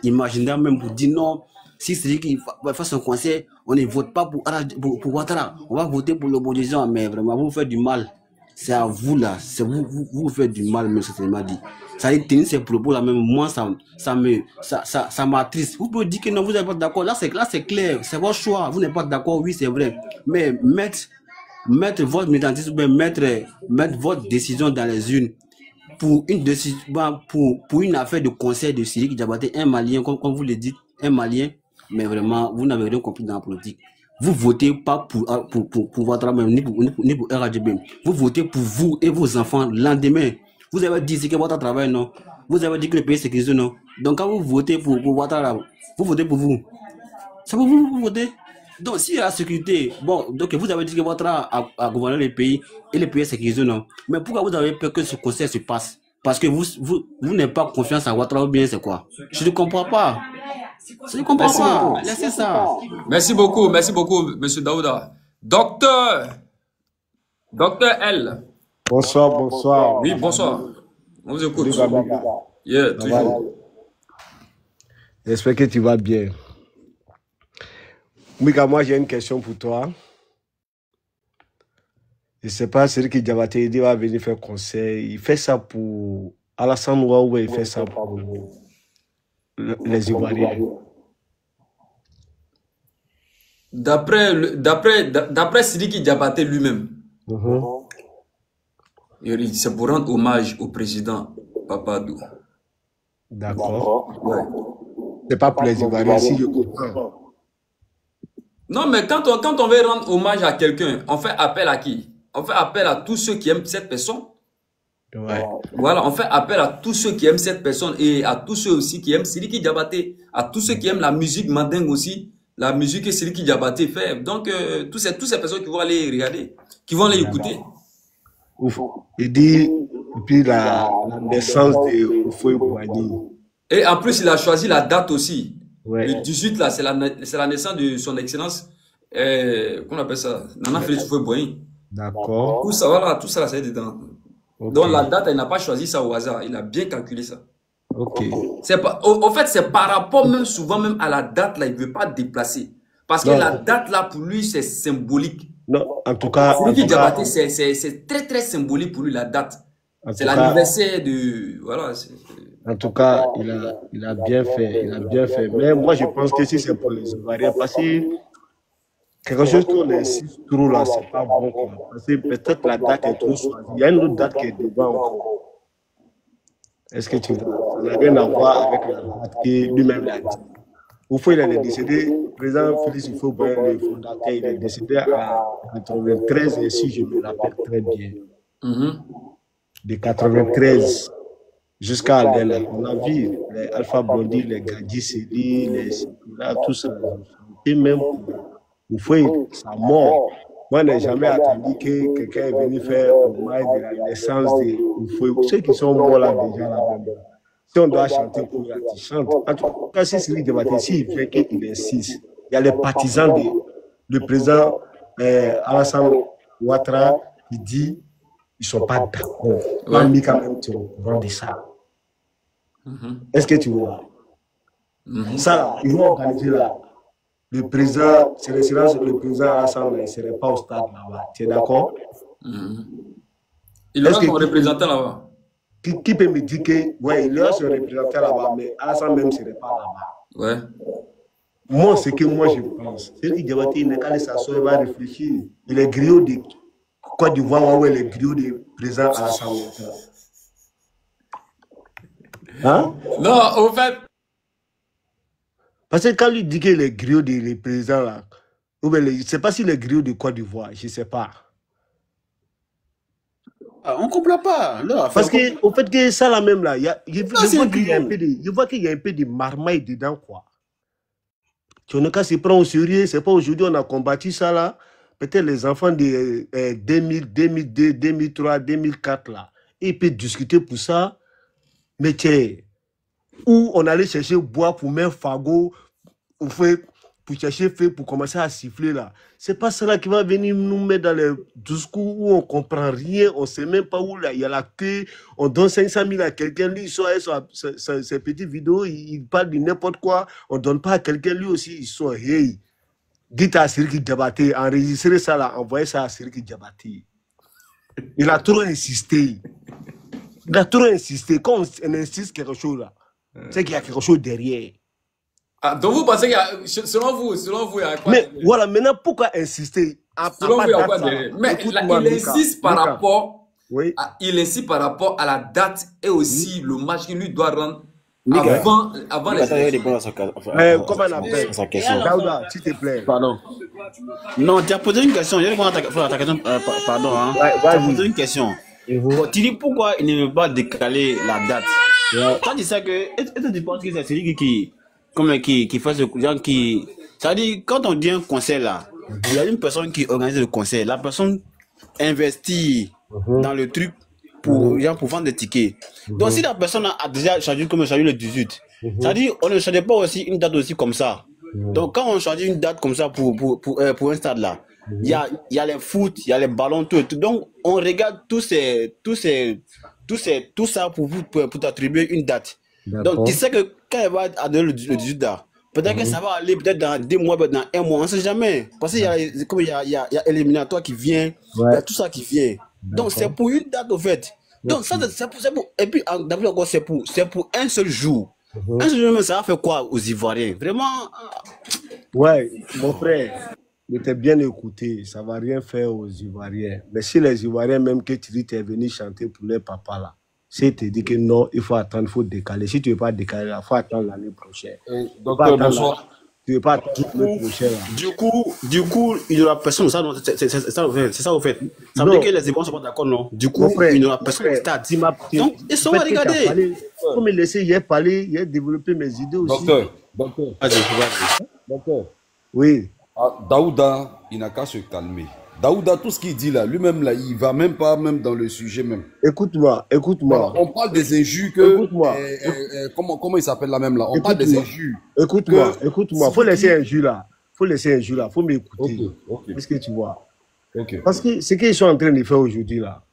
imaginables, même pour dire non, si c'est lui qui va faire son conseil, on ne vote pas pour Ouattara, on va voter pour l'opposition. Mais vraiment, vous faites du mal. C'est à vous là, c'est vous faites du mal, même c'est m'a dit. Ça dit tenir ces propos là, même moi ça m'attriste. Vous pouvez dire que non, vous n'êtes pas d'accord. Là c'est clair, c'est votre choix. Vous n'êtes pas d'accord, oui c'est vrai. Mais mettre votre militantisme, mettre votre décision dans les urnes pour une décision, pour une affaire de conseil de Sidiki Diabaté, un Malien, comme vous le dites, un Malien, mais vraiment, vous n'avez rien compris dans la politique. Vous votez pas pour votre même, ni pour RHDP. Vous votez pour vous et vos enfants le lendemain. Vous avez dit que votre travail, non. Vous avez dit que le pays sécurisé, non. Donc quand vous votez pour votre travail, vous votez pour vous. C'est pour vous votez. Donc, s'il y a la sécurité, bon, donc vous avez dit que votre a gouverné le pays et le pays est sécurisé, non. Mais pourquoi vous avez peur que ce conseil se passe? Parce que vous n'avez pas confiance en Ouattara ou bien c'est quoi? Je ne comprends pas. Je ne comprends pas. Laissez ça. Merci beaucoup, monsieur Daouda. Docteur L. Bonsoir. Oui, bonsoir. On vous écoute. Yeah, toujours. J'espère que tu vas bien. Mika, moi j'ai une question pour toi. Je ne sais pas, Sidiki Diabaté va venir faire conseil. Il fait ça pour Alassane Ouattara ou il fait ça pour les Ivoiriens? D'après Sidiki Diabaté lui-même, c'est pour rendre hommage au président Papadou. D'accord. Ouais. C'est pas pour les Ivoiriens, si je comprends. Non, mais quand on veut rendre hommage à quelqu'un, on fait appel à qui? On fait appel à tous ceux qui aiment cette personne. Ouais. Voilà, on fait appel à tous ceux qui aiment cette personne et à tous ceux aussi qui aiment Sidiki Diabaté, à tous ceux qui aiment la musique mandingue aussi, la musique que Sidiki Diabaté fait. Donc, toutes ces personnes qui vont aller regarder, qui vont aller écouter. Ouf. Il dit, depuis la naissance de Houphouët Boigny. Et en plus, il a choisi la date aussi. Ouais. Le 18, là, c'est la naissance de son excellence, qu'on appelle ça, Nana Félix Houphouët Boigny. D'accord. Tout ça, voilà, tout ça, c'est dedans. Okay. Donc, la date, il n'a pas choisi ça au hasard. Il a bien calculé ça. Ok. En fait, c'est par rapport même souvent même à la date, là, il ne veut pas déplacer. Parce que la date, là, pour lui, c'est symbolique. Non, en tout cas... Sidiki Diabaté, c'est très, très symbolique pour lui, la date. C'est l'anniversaire de... Voilà. En tout cas, il a bien fait. Il a bien fait. Mais moi, je pense que si c'est pour les Ivoiriens, parce que quelque chose qu'on insiste trop là, c'est pas bon. Quoi. Parce que peut-être la date est trop choisie. Il y a une autre date qui est devant encore. Est-ce que tu vois? Ça n'a rien à voir avec la date que lui-même l'a dit. Oufo, il est décédé, le président Félix Houphouët-Boigny, le fondateur, il est décédé en 93, et si je me rappelle très bien. De 93 jusqu'à Aldela. On a vu les Alpha Blondy, les Gadji Seli, les Sikula, tout ça. Et même Oufo, sa mort. Moi, je n'ai jamais attendu que quelqu'un est venu faire hommage de la naissance de Oufo. Ceux qui sont morts là déjà là-bas. Si on doit chanter pour la tu chantes. En tout cas, si Siri Diabaté, s'il fait qu'il insiste, il y a les partisans du président Alassane Ouattara qui dit ils ne sont pas d'accord. Ouais. Mais quand même, tu es au courant de ça. Est-ce que tu vois? Ça, ils vont organiser là. Le président, c'est le président Alassane, il ne serait pas au stade là-bas. Tu es d'accord? Il aura son représentant là-bas. Qui peut me dire que, ouais, il aura son représentant là-bas, mais Alassane même ne serait pas là-bas. Ouais. Moi, c'est que moi je pense. C'est qu'il Diabaté, il n'est qu'à s'asseoir, il va réfléchir. Il est griot de Côte d'Ivoire, où il est griot de président Alassane Ouattara. Hein? Non, au fait. Parce que quand il dit qu'il est griot de président là, je ne sais pas s'il est griot de Côte d'Ivoire, je ne sais pas. Ah, on ne comprend pas. Là, parce qu'au fait que ça là même là, je vois qu'il y a un peu de marmaille dedans quoi. Tu n'as qu'à se prendre au sérieux, c'est pas aujourd'hui on a combattu ça là. Peut-être les enfants de 2000, 2002, 2003, 2004 là, ils peuvent discuter pour ça. Mais tiens, où on allait chercher bois pour mettre fagot, pour chercher feu, pour commencer à siffler là. C'est pas cela qui va venir nous mettre dans les discours où on comprend rien, on sait même pas où là, il y a la queue, on donne 500 000 à quelqu'un, lui il sort ses petites vidéos, il parle de n'importe quoi, on donne pas à quelqu'un, lui aussi il sort, hey, dites à Siriki Diabaté, enregistrez ça là, envoyez ça à Siriki Diabaté. Il a trop insisté. Il a trop insisté. Quand on insiste quelque chose là, c'est qu'il y a quelque chose derrière. Ah, donc vous pensez qu'il y a, selon vous, il y a quoi? Mais voilà, maintenant pourquoi insister? Selon vous, il y a quoi derrière? Mais il insiste par rapport, oui. Il insiste par rapport à la date et aussi le match qu'il lui doit rendre avant les élections. Comment on appelle sa question? Daouda, s'il te plaît. Pardon. Non, tu as posé une question. Je vais répondre à ta question. Pardon. Hein. Tu as posé une question. Tu dis pourquoi il ne veut pas décaler la date. Quand tu sais que, est-ce que tu penses que c'est celui qui fait ce genre qui, c'est-à-dire quand on dit un concert là, il y a une personne qui organise le concert, la personne investit dans le truc pour vendre des tickets. Donc si la personne a déjà choisi comme choisi le 18, c'est-à-dire on ne choisit pas aussi une date aussi comme ça. Donc quand on choisit une date comme ça pour un stade là, il y a les foot, il y a les ballons, tout. Donc on regarde tout ça pour t'attribuer une date. Donc tu sais que quand elle va adhérer le 18 là, peut-être que ça va aller peut-être dans 2 mois, peut-être dans 1 mois, on ne sait jamais. Parce qu'il y a éliminatoire qui vient, il y a tout ça qui vient. Donc c'est pour une date au fait. Donc ça c'est pour, et puis d'abord encore c'est pour un seul jour. Un seul jour, ça va faire quoi aux Ivoiriens? Vraiment. Ouais, mon frère. Mais t'es bien écouté, ça ne va rien faire aux Ivoiriens. Mais si les Ivoiriens, même que tu dis tu es venu chanter pour les papas là, si tu dis que non, il faut attendre, il faut décaler. Si tu ne veux pas décaler, il faut attendre l'année prochaine. Docteur, bonsoir. Tu ne veux pas attendre l'année prochaine. Du coup, il n'y aura personne. C'est ça au fait. Ça veut dire que les Ivoiriens ne sont pas d'accord, non? Du coup, il n'y aura personne au stade. Donc, ils sont à regarder. Il faut me laisser y parler, y développer mes idées aussi. Docteur. Docteur. Oui. Daouda, il n'a qu'à se calmer. Daouda, tout ce qu'il dit là, lui-même là, il va même pas dans le sujet même. Écoute-moi. On parle des injures que... Écoute-moi. Comment il s'appelle là même là? On parle des injures. Écoute-moi. Faut laisser injure là. Faut m'écouter. Qu'est-ce que tu vois? Parce que ce qu'ils sont en train de faire aujourd'hui là,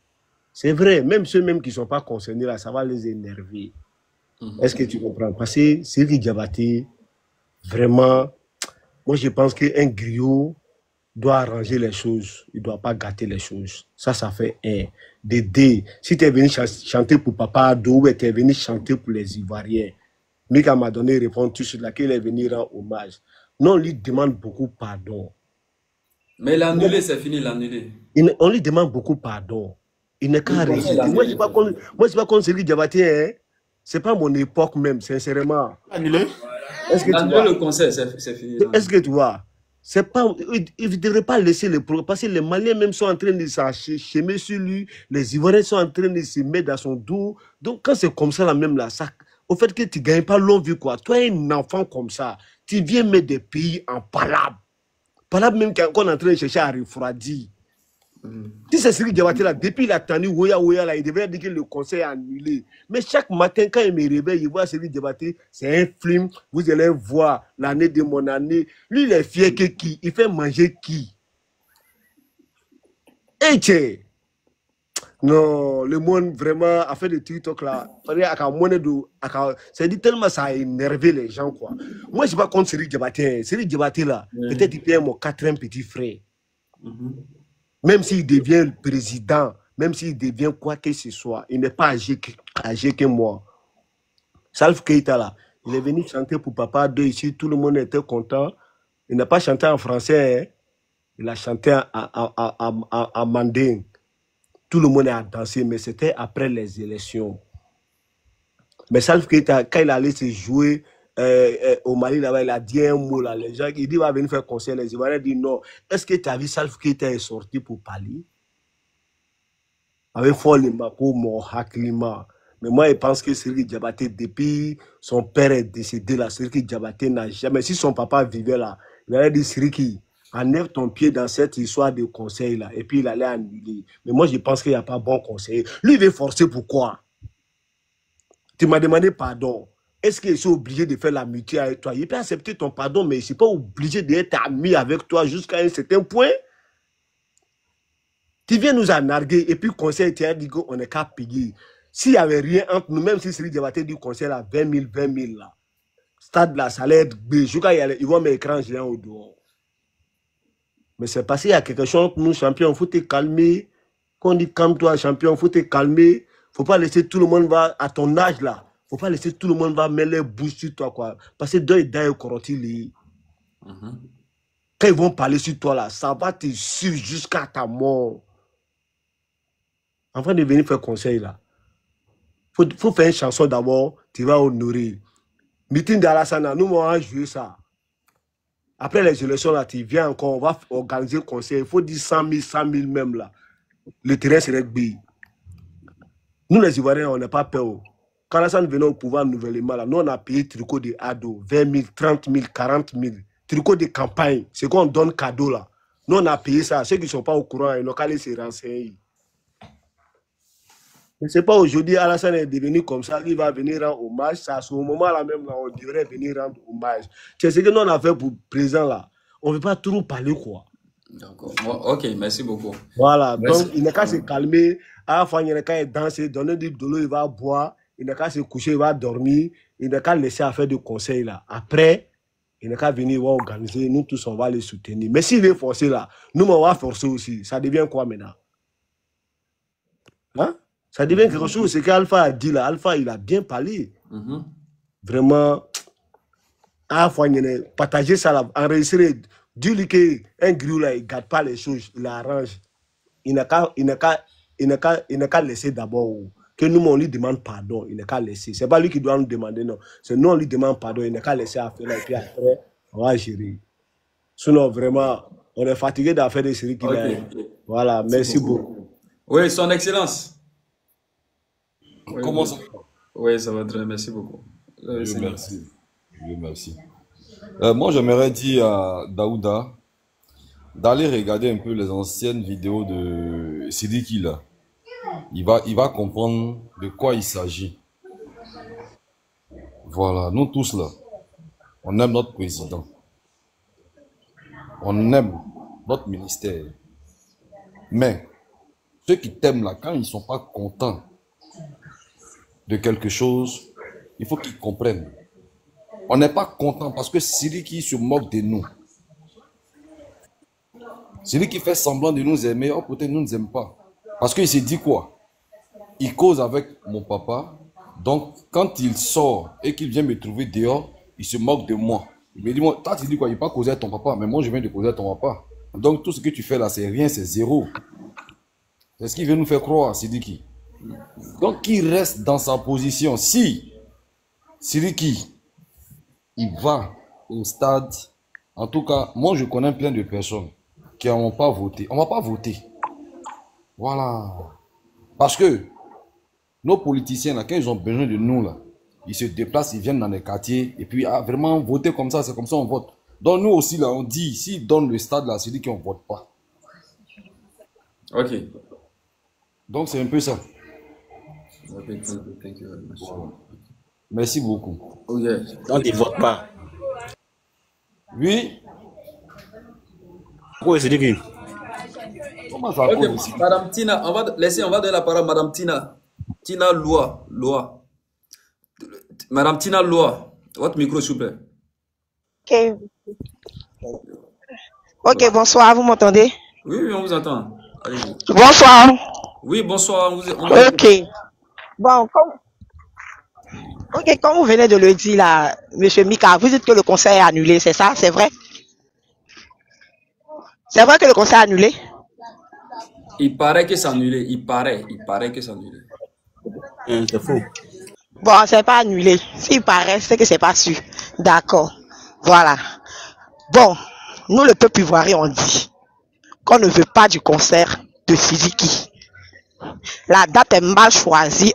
c'est vrai, même ceux même qui ne sont pas concernés là, ça va les énerver. Est-ce que tu comprends? Parce que Siriki Diabaté, vraiment... Moi, je pense qu'un griot doit arranger les choses. Il ne doit pas gâter les choses. Ça fait un. De deux, si tu es venu chanter pour Papa Ado ou tu es venu chanter pour les Ivoiriens, Mika m'a donné une réponse tout sur laquelle il est venu rendre hommage. Non, on lui demande beaucoup pardon. Mais l'annuler, c'est fini, l'annuler. On lui demande beaucoup pardon. Il n'est qu'à réussir. Moi, je ne suis pas contre Seri Diabaté. Hein. Ce n'est pas mon époque même, sincèrement. Annuler? Est-ce que annuler le concert, c'est fini. Est-ce que tu vois? C'est pas, il ne devrait pas laisser les problèmes. Parce que les Maliens même sont en train de s'achémer sur lui. Les Ivoiriens sont en train de se mettre dans son dos. Donc, quand c'est comme ça, là même, là, ça, au fait que tu ne gagnes pas longue vie, quoi. Toi, un enfant comme ça, tu viens mettre des pays en palabre. Palabre même qu'on est en train de chercher à refroidir. Si c'est Seri Diabaté là, depuis il a attendu Ouya là, il devrait dire que le conseil est annulé. Mais chaque matin, quand il me réveille, il voit Seri Diabaté, c'est un film, vous allez voir l'année de mon année. Lui, il est fier que qui? Il fait manger qui? Et tiens, non, le monde vraiment a fait des TikTok là. C'est dit tellement ça a énervé les gens quoi. Moi, je ne suis pas contre Seri Diabaté. Seri Diabaté là, peut-être il peut mon quatrième petit frère. Même s'il devient président, même s'il devient quoi que ce soit, il n'est pas âgé que moi. Salif Keita là, il est venu chanter pour Papa Ado ici, tout le monde était content. Il n'a pas chanté en français, hein. Il a chanté en manding. Tout le monde a dansé, mais c'était après les élections. Mais Salif Keita, quand il allait se jouer au Mali, là-bas, il a dit un mot là. Les gens, il dit qu'il va venir faire concert. Les Ivoiriens disent non. Est-ce que tu as vu Salif Keita est sorti pour parler? Avec Folimako, mon Haklima. Mais moi, je pense que Seri Diabaté, depuis son père est décédé là, Seri Diabaté n'a jamais. Si son papa vivait là, il allait dire Seri, enlève ton pied dans cette histoire de conseil là. Et puis il allait annuler. Mais moi, je pense qu'il n'y a pas bon conseil. Lui, il veut forcer pourquoi? Tu m'as demandé pardon. Est-ce qu'il est obligé de faire l'amitié avec toi? Il peut accepter ton pardon, mais il n'est pas obligé d'être ami avec toi jusqu'à un certain point. Tu viens nous en narguer et puis le conseil t'a dit qu'on n'est qu'à payer. S'il n'y avait rien entre nous, même si Seri Diabaté du conseil à 20 000 là, stade là, ça allait être ils vont mettre écran géant au dehors. Mais c'est parce qu'il y a quelque chose entre nous, champion, il faut te calmer. Quand on dit calme-toi, champion, il faut te calmer. Il ne faut pas laisser tout le monde va à ton âge là. Faut pas laisser tout le monde va mettre les bouches sur toi, quoi. Parce que deux d'ailleurs, quand ils vont parler sur toi, là, ça va te suivre jusqu'à ta mort. Avant de venir faire conseil, là, faut faire une chanson d'abord, tu vas honorer. Meeting d'Alassana, nous, on va jouer ça. Après les élections, là, tu viens encore, on va organiser le conseil. Il faut dire 100 000 même, là. Le terrain serait gris. Nous, les Ivoiriens, on n'a pas peur. Quand Alassane venait au pouvoir nouvellement, là, nous on a payé tricot de Ado, 20 000, 30 000, 40 000. Tricot de campagne, c'est qu'on donne cadeau là. Nous on a payé ça. Ceux qui ne sont pas au courant, ils n'ont qu'à aller se renseigner. Mais ce n'est pas aujourd'hui, Alassane est devenu comme ça, il va venir rendre hommage. C'est à ce moment-là même, là, on devrait venir rendre hommage. C'est ce que nous on a fait pour le président là. On ne veut pas trop parler quoi. D'accord. Ok, merci beaucoup. Voilà, Merci. donc il n'a qu'à se calmer. À la fin, il n'a qu'à danser, donner du dolo, il va boire. Il n'a qu'à se coucher, il va dormir. Il n'a qu'à laisser à faire des conseils là. Après, il n'a qu'à venir, il va organiser. Nous tous, on va les soutenir. Mais s'il veut forcer là, nous, on va forcer aussi. Ça devient quoi maintenant? Hein? Ça devient quelque chose. C'est qu'Alpha a dit là. Alpha, il a bien parlé. Vraiment. À la fois, il a partagé ça là. Enregistrer. Dis-lui qu'un griot là, il ne garde pas les choses. Il arrange. Il n'a qu'à laisser d'abord. Que nous, on lui demande pardon, il n'a qu'à laisser. Ce n'est pas lui qui doit nous demander, non. C'est nous, on lui demande pardon, il n'a qu'à laisser à faire là, et puis après, on va gérer. Sinon, vraiment, on est fatigué d'affaire des séries qui Voilà, merci beaucoup. Oui, son excellence. Oui, Comment ça va? Oui, ça va très bien, merci beaucoup. Dieu merci. Dieu merci. Moi, j'aimerais dire à Daouda d'aller regarder un peu les anciennes vidéos de Sidiki là. Il va comprendre de quoi il s'agit. Voilà, nous tous là, on aime notre président. On aime notre ministère. Mais ceux qui t'aiment là, quand ils ne sont pas contents de quelque chose, il faut qu'ils comprennent. On n'est pas content parce que Sidiki se moque de nous. Celui qui fait semblant de nous aimer, oh, peut-être nous ne nous aime pas. Parce qu'il s'est dit quoi? Il cause avec mon papa. Donc, quand il sort et qu'il vient me trouver dehors, il se moque de moi. Il me dit, moi, toi, tu dis quoi? Il n'a pas causé à ton papa, mais moi, je viens de causer à ton papa. Donc, tout ce que tu fais là, c'est rien, c'est zéro. C'est ce qu'il veut nous faire croire, Sidiki. Donc, qu'il reste dans sa position. Si Sidiki, il va au stade, en tout cas, moi, je connais plein de personnes qui n'ont pas voté. On ne va pas voter. Voilà. Parce que nos politiciens, là, quand ils ont besoin de nous, là, ils se déplacent, ils viennent dans les quartiers, et puis, ah, vraiment, voter comme ça, c'est comme ça, on vote. Donc, nous aussi, là, on dit, s'ils donnent le stade, là, c'est dit qu'on ne vote pas. Ok. Donc, c'est un peu ça. Okay, thank you very much. Merci beaucoup. Ok. Donc, ils ne votent pas. Oui. Pourquoi c'est dit Comment ça Ok, Madame Tina, on va donner la parole à Madame Tina. Tina Loa. Madame Tina Loa, votre micro, s'il vous plaît. Ok, bonsoir, vous m'entendez? Oui, on vous entend. Allez-y. Bonsoir. Oui, bonsoir. Ok. Bon, comme vous venez de le dire là, Monsieur Mika, vous dites que le conseil est annulé, c'est ça? C'est vrai? C'est vrai que le conseil est annulé? Il paraît que c'est annulé. Il paraît que c'est annulé. C'est faux. Bon, c'est pas annulé. S'il paraît, c'est que c'est pas sûr. D'accord. Voilà. Bon, nous, le peuple ivoirien, on dit qu'on ne veut pas du concert de Sidiki. La date est mal choisie,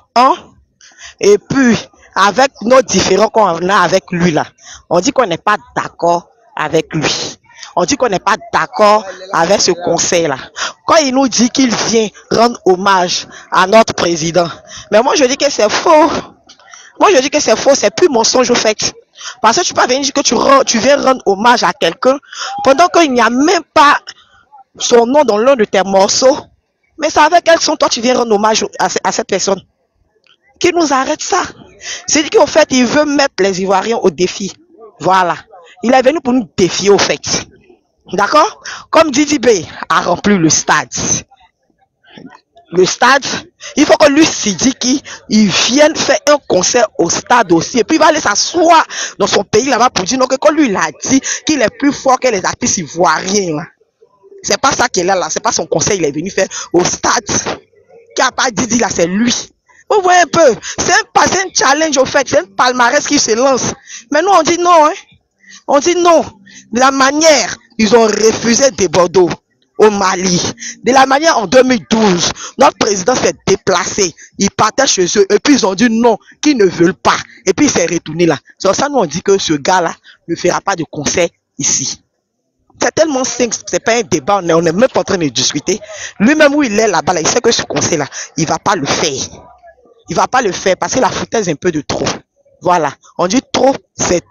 et puis, avec nos différends qu'on a avec lui là, on dit qu'on n'est pas d'accord avec lui. On dit qu'on n'est pas d'accord avec ce conseil-là. Quand il nous dit qu'il vient rendre hommage à notre président, mais moi je dis que c'est faux. Moi je dis que c'est faux, c'est plus mensonge au fait. Parce que tu peux venir dire que tu viens rendre hommage à quelqu'un pendant qu'il n'y a même pas son nom dans l'un de tes morceaux. Mais c'est avec quel son toi tu viens rendre hommage à cette personne? Qui nous arrête ça? C'est qu'en fait il veut mettre les Ivoiriens au défi. Voilà. Il est venu pour nous défier au fait. D'accord? Comme Didi B a rempli le stade. Le stade, il faut que lui, Sidiki, il vienne faire un concert au stade aussi. Et puis il va aller s'asseoir dans son pays là-bas pour dire non, que quand lui il a dit qu'il est plus fort que les artistes ivoiriens. C'est pas ça qu'il est là, c'est pas son conseil, il est venu faire au stade. Qui a pas Didi là, c'est lui. Vous voyez un peu, c'est un challenge au fait, c'est un palmarès qui se lance. Mais nous on dit non, hein. On dit non. De la manière, ils ont refusé des Bordeaux au Mali. De la manière, en 2012, notre président s'est déplacé. Il partait chez eux et puis ils ont dit non, qu'ils ne veulent pas. Et puis il s'est retourné là. C'est ça nous on dit que ce gars-là ne fera pas de concert ici. C'est tellement simple, c'est pas un débat, on est même pas en train de discuter. Lui-même où il est là-bas, là, il sait que ce conseil-là, il va pas le faire. Il va pas le faire parce que la foutaise est un peu de trop. Voilà. On dit trop, c'est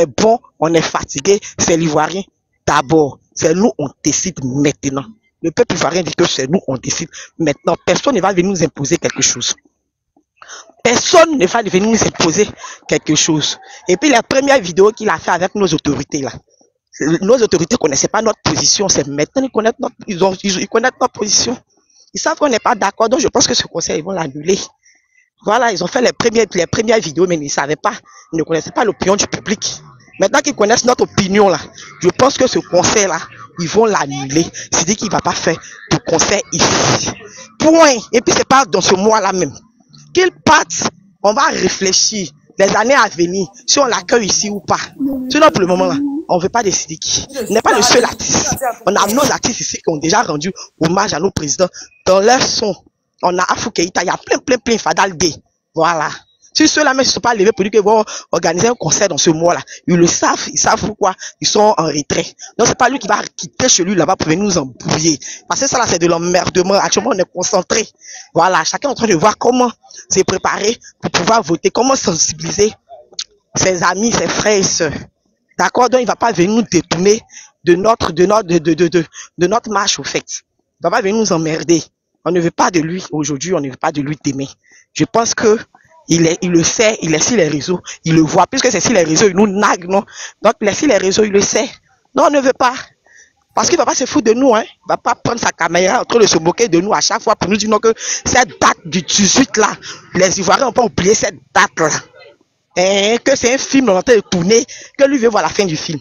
bon, on est fatigué, c'est l'Ivoirien. D'abord, c'est nous, on décide maintenant. Le peuple ivoirien dit que c'est nous, on décide maintenant. Personne ne va venir nous imposer quelque chose. Personne ne va venir nous imposer quelque chose. Et puis la première vidéo qu'il a fait avec nos autorités là, nos autorités ne connaissaient pas notre position. C'est maintenant qu'ils connaissent ils connaissent notre position. Ils savent qu'on n'est pas d'accord. Donc je pense que ce conseil, ils vont l'annuler. Voilà, ils ont fait les premières vidéos, mais ils ne savaient pas. Ils ne connaissaient pas l'opinion du public. Maintenant qu'ils connaissent notre opinion là, je pense que ce conseil là, ils vont l'annuler. C'est-à-dire qu'il ne va pas faire de conseil ici. Point. Et puis c'est pas dans ce mois là même. Qu'ils partent, on va réfléchir les années à venir, si on l'accueille ici ou pas. Sinon pour le moment là, on ne veut pas décider qui. On n'est pas le seul artiste. On a nos artistes ici qui ont déjà rendu hommage à nos présidents dans leur son. On a Afou Keïta, il y a plein Fadal D. Voilà. Si ceux-là même ne sont pas levés pour dire qu'ils vont organiser un concert dans ce mois-là, ils le savent, ils savent pourquoi ils sont en retrait. Donc c'est pas lui qui va quitter chez lui là-bas pour venir nous embrouiller. Parce que ça là c'est de l'emmerdement. Actuellement on est concentré. Voilà, chacun est en train de voir comment se préparer pour pouvoir voter, comment sensibiliser ses amis, ses frères et sœurs. D'accord? Donc il ne va pas venir nous détourner de notre marche au fait. Il ne va pas venir nous emmerder. On ne veut pas de lui aujourd'hui, on ne veut pas de lui demain. Je pense que il le sait, il est sur les réseaux, il le voit, puisque c'est sur les réseaux, il nous nague, non? Donc, il est sur les réseaux, il le sait. Non, on ne veut pas. Parce qu'il ne va pas se foutre de nous, hein. Il ne va pas prendre sa caméra en train de se moquer de nous à chaque fois pour nous dire non, que cette date du 18 là, les Ivoiriens n'ont pas oublié cette date là. Et que c'est un film on est en train de tourner, que lui veut voir la fin du film.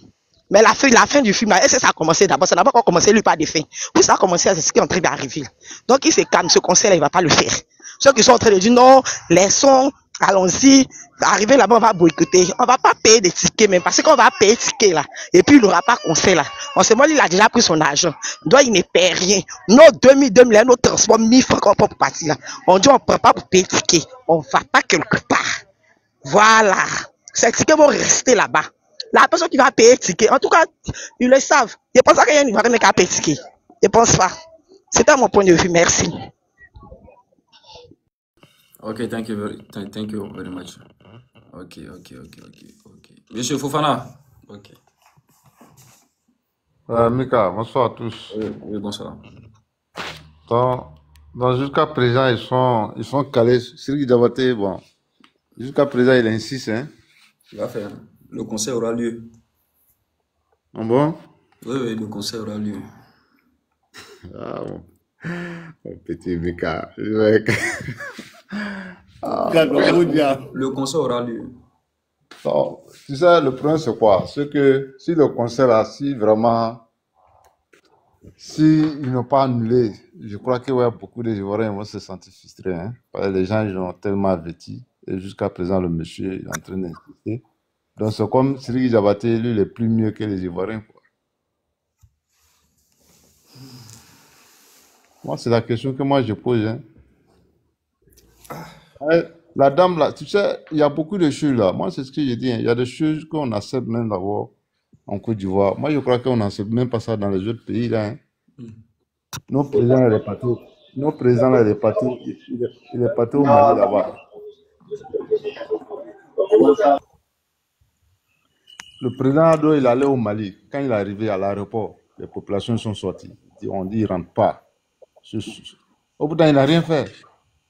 Mais la fin du film là, est-ce que ça a commencé d'abord? Ça n'a pas encore commencé lui par des fins. Puis ça a commencé à ce qui est en train d'arriver. Donc il se calme, ce conseil là, il ne va pas le faire. Ceux qui sont en train de dire non, laissons, allons-y, arriver là-bas, on va boycotter. On ne va pas payer des tickets même, parce qu'on va payer des tickets là. Et puis il n'aura pas conseil là. On se dit, il a déjà pris son argent. Donc il ne paie rien. Nos 2000, nos transports, 1000 francs qu'on peut partir là. On dit on ne prend pas pour payer ticket. On ne va pas quelque part. Voilà. Ces tickets vont rester là-bas. La personne qui va payer ticket, en tout cas, ils le savent. Je pense qu'il y a une Ivoirienne qui a payé ticket. Je ne pense pas. C'était mon point de vue. Merci. Ok, thank you very much. Ok. Monsieur Fofana. Ok. Mika, bonsoir à tous. Oui, bonsoir. Jusqu'à présent, ils sont calés. Siriki Diabaté, bon, jusqu'à présent, il insiste. Hein. Il va faire. Le conseil aura lieu. Ah bon? Oui, le conseil aura lieu. Ah bon. Mon petit Mika. Le conseil aura lieu. Non, tu sais, le problème c'est quoi? C'est que si le conseil là, si vraiment, ils n'ont pas annulé, je crois que ouais, beaucoup de Ivoiriens vont se sentir frustrés. Hein, parce que les gens ils ont tellement vêtis. Et jusqu'à présent, le monsieur est en train d'insister. Donc c'est comme Siriki Diabaté, lui, il est plus mieux que les Ivoiriens. Quoi. Moi, c'est la question que moi je pose. Hein. La dame là, tu sais, il y a beaucoup de choses là. Moi, c'est ce que je dis. Hein. Il y a des choses qu'on accepte même d'avoir en Côte d'Ivoire. Moi, je crois qu'on n'accepte même pas ça dans les autres pays là. Hein. Nos présidents, il est partout. Nos présidents, là, il est partout. Il est partout au Mali là-bas. Le président Ado, il allait au Mali. Quand il est arrivé à l'aéroport, les populations sont sorties. On dit, il ne rentre pas. Au bout d'un, il n'a rien fait.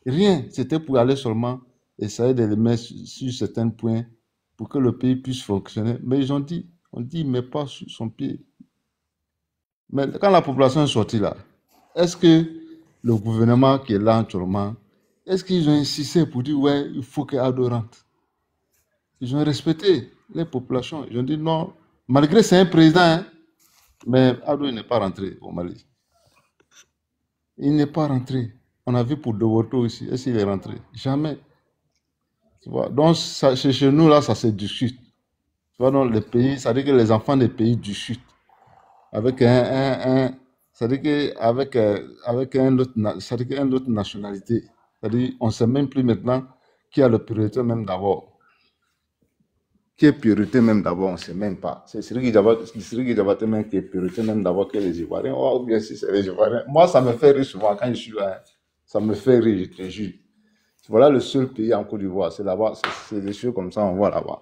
Rien. C'était pour aller seulement essayer de les mettre sur certains points pour que le pays puisse fonctionner. Mais ils ont dit, on dit, il ne met pas sur son pied. Mais quand la population est sortie là, est-ce que le gouvernement qui est là actuellement, est-ce qu'ils ont insisté pour dire, ouais, il faut que Ado rentre? Ils ont respecté les populations. Ils ont dit non, malgré c'est un président, hein, mais Ado n'est pas rentré au Mali. Il n'est pas rentré. On a vu pour Dowoto aussi. Est-ce qu'il est rentré? Jamais. Tu vois? Donc, chez nous, là, ça se discute. Tu vois, dans les pays, ça veut dire que les enfants des pays discutent. Avec ça veut dire qu'avec une autre nationalité. C'est-à-dire, on ne sait même plus maintenant qui a la priorité même d'abord. Qui est priorité même d'abord, on ne sait même pas. C'est Siriki Diabaté même qui est priorité même d'abord que les Ivoiriens. Ou bien si c'est les Ivoiriens. Moi, ça me fait rire souvent quand je suis là. Hein. Ça me fait rire, je te jure. Voilà le seul pays en Côte d'Ivoire. C'est là-bas, c'est des choses comme ça, on voit là-bas.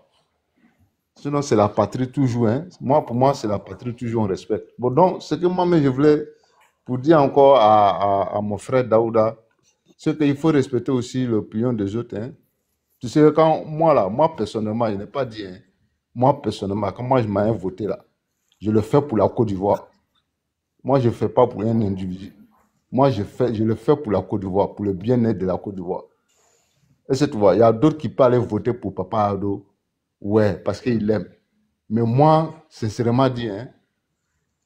Sinon, c'est la patrie toujours. Hein. Pour moi, c'est la patrie toujours, on respecte. Bon, donc, ce que moi-même, je voulais, pour dire encore à mon frère Daouda, c'est qu'il faut respecter aussi l'opinion des autres. Hein. Tu sais, quand moi personnellement, je n'ai pas dit, hein, moi personnellement, quand moi je m'ai voté là, je le fais pour la Côte d'Ivoire. Moi, je ne fais pas pour un individu. Moi, je le fais pour la Côte d'Ivoire, pour le bien-être de la Côte d'Ivoire. Et c'est tout. Il y a d'autres qui peuvent aller voter pour Papa Ado, ouais, parce qu'ils l'aiment. Mais moi, sincèrement dit, hein,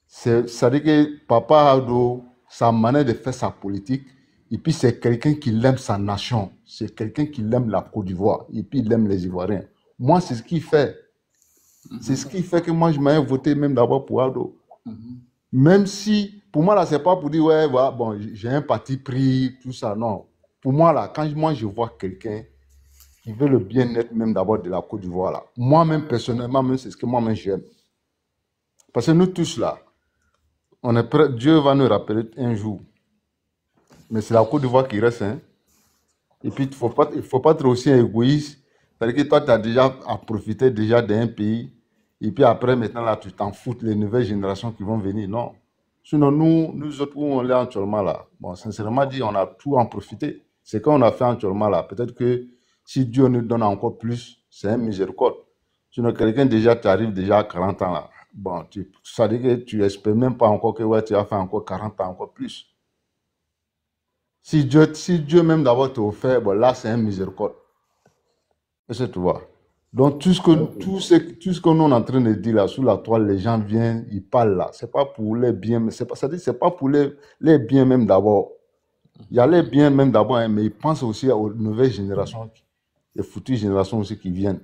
ça dit que Papa Ado, sa manière de faire sa politique, et puis c'est quelqu'un qui aime sa nation, c'est quelqu'un qui aime la Côte d'Ivoire, et puis il aime les Ivoiriens. Moi, c'est ce qu'il fait. C'est ce qui fait que moi, je m'ai voté même d'abord pour Ado. Même si, pour moi, là, c'est pas pour dire, ouais, voilà, bon, j'ai un parti pris, tout ça, non. Pour moi, là, quand moi, je vois quelqu'un qui veut le bien-être même d'abord de la Côte d'Ivoire, là, moi-même, personnellement, même, c'est ce que moi-même j'aime. Parce que nous tous, là, on est prêts, Dieu va nous rappeler un jour. Mais c'est la Côte d'Ivoire qui reste. Hein. Et puis, il ne faut pas être aussi égoïste. C'est-à-dire que toi, tu as déjà à profiter déjà d'un pays. Et puis après, maintenant, là, tu t'en fous les nouvelles générations qui vont venir. Non. Sinon, nous autres, où on est actuellement là, bon, sincèrement dit, on a tout en profité. C'est qu'on a fait actuellement là. Peut-être que si Dieu nous donne encore plus, c'est un miséricorde. Sinon, quelqu'un déjà, tu arrives déjà à 40 ans là. bon, ça veut dire que tu espères même pas encore que ouais, tu vas faire encore 40 ans, encore plus. Si Dieu même d'abord t'a offert, bon, là, c'est un miséricorde. Est-ce que tu vois? Donc, tout ce que nous on est en train de dire là, sous la toile, les gens viennent, ils parlent là. C'est pas pour les biens, mais c'est pas pour les biens même d'abord. Il y a les biens même d'abord, hein, mais ils pensent aussi aux nouvelles générations, les futures générations aussi qui viennent.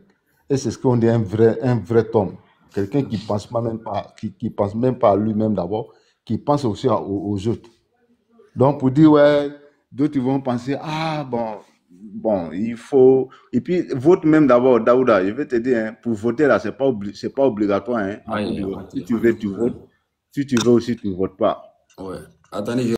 Et c'est ce qu'on dit un vrai homme. Quelqu'un qui pense même pas à lui-même d'abord, qui pense aussi aux autres. Donc, pour dire, ouais, d'autres vont penser, ah, bon, il faut. Et puis, vote même d'abord, Daouda. Je vais te dire, hein, pour voter là, c'est pas obligatoire. Hein, si tu veux, tu votes. Si tu veux aussi, tu ne votes pas. Ouais. Attendez,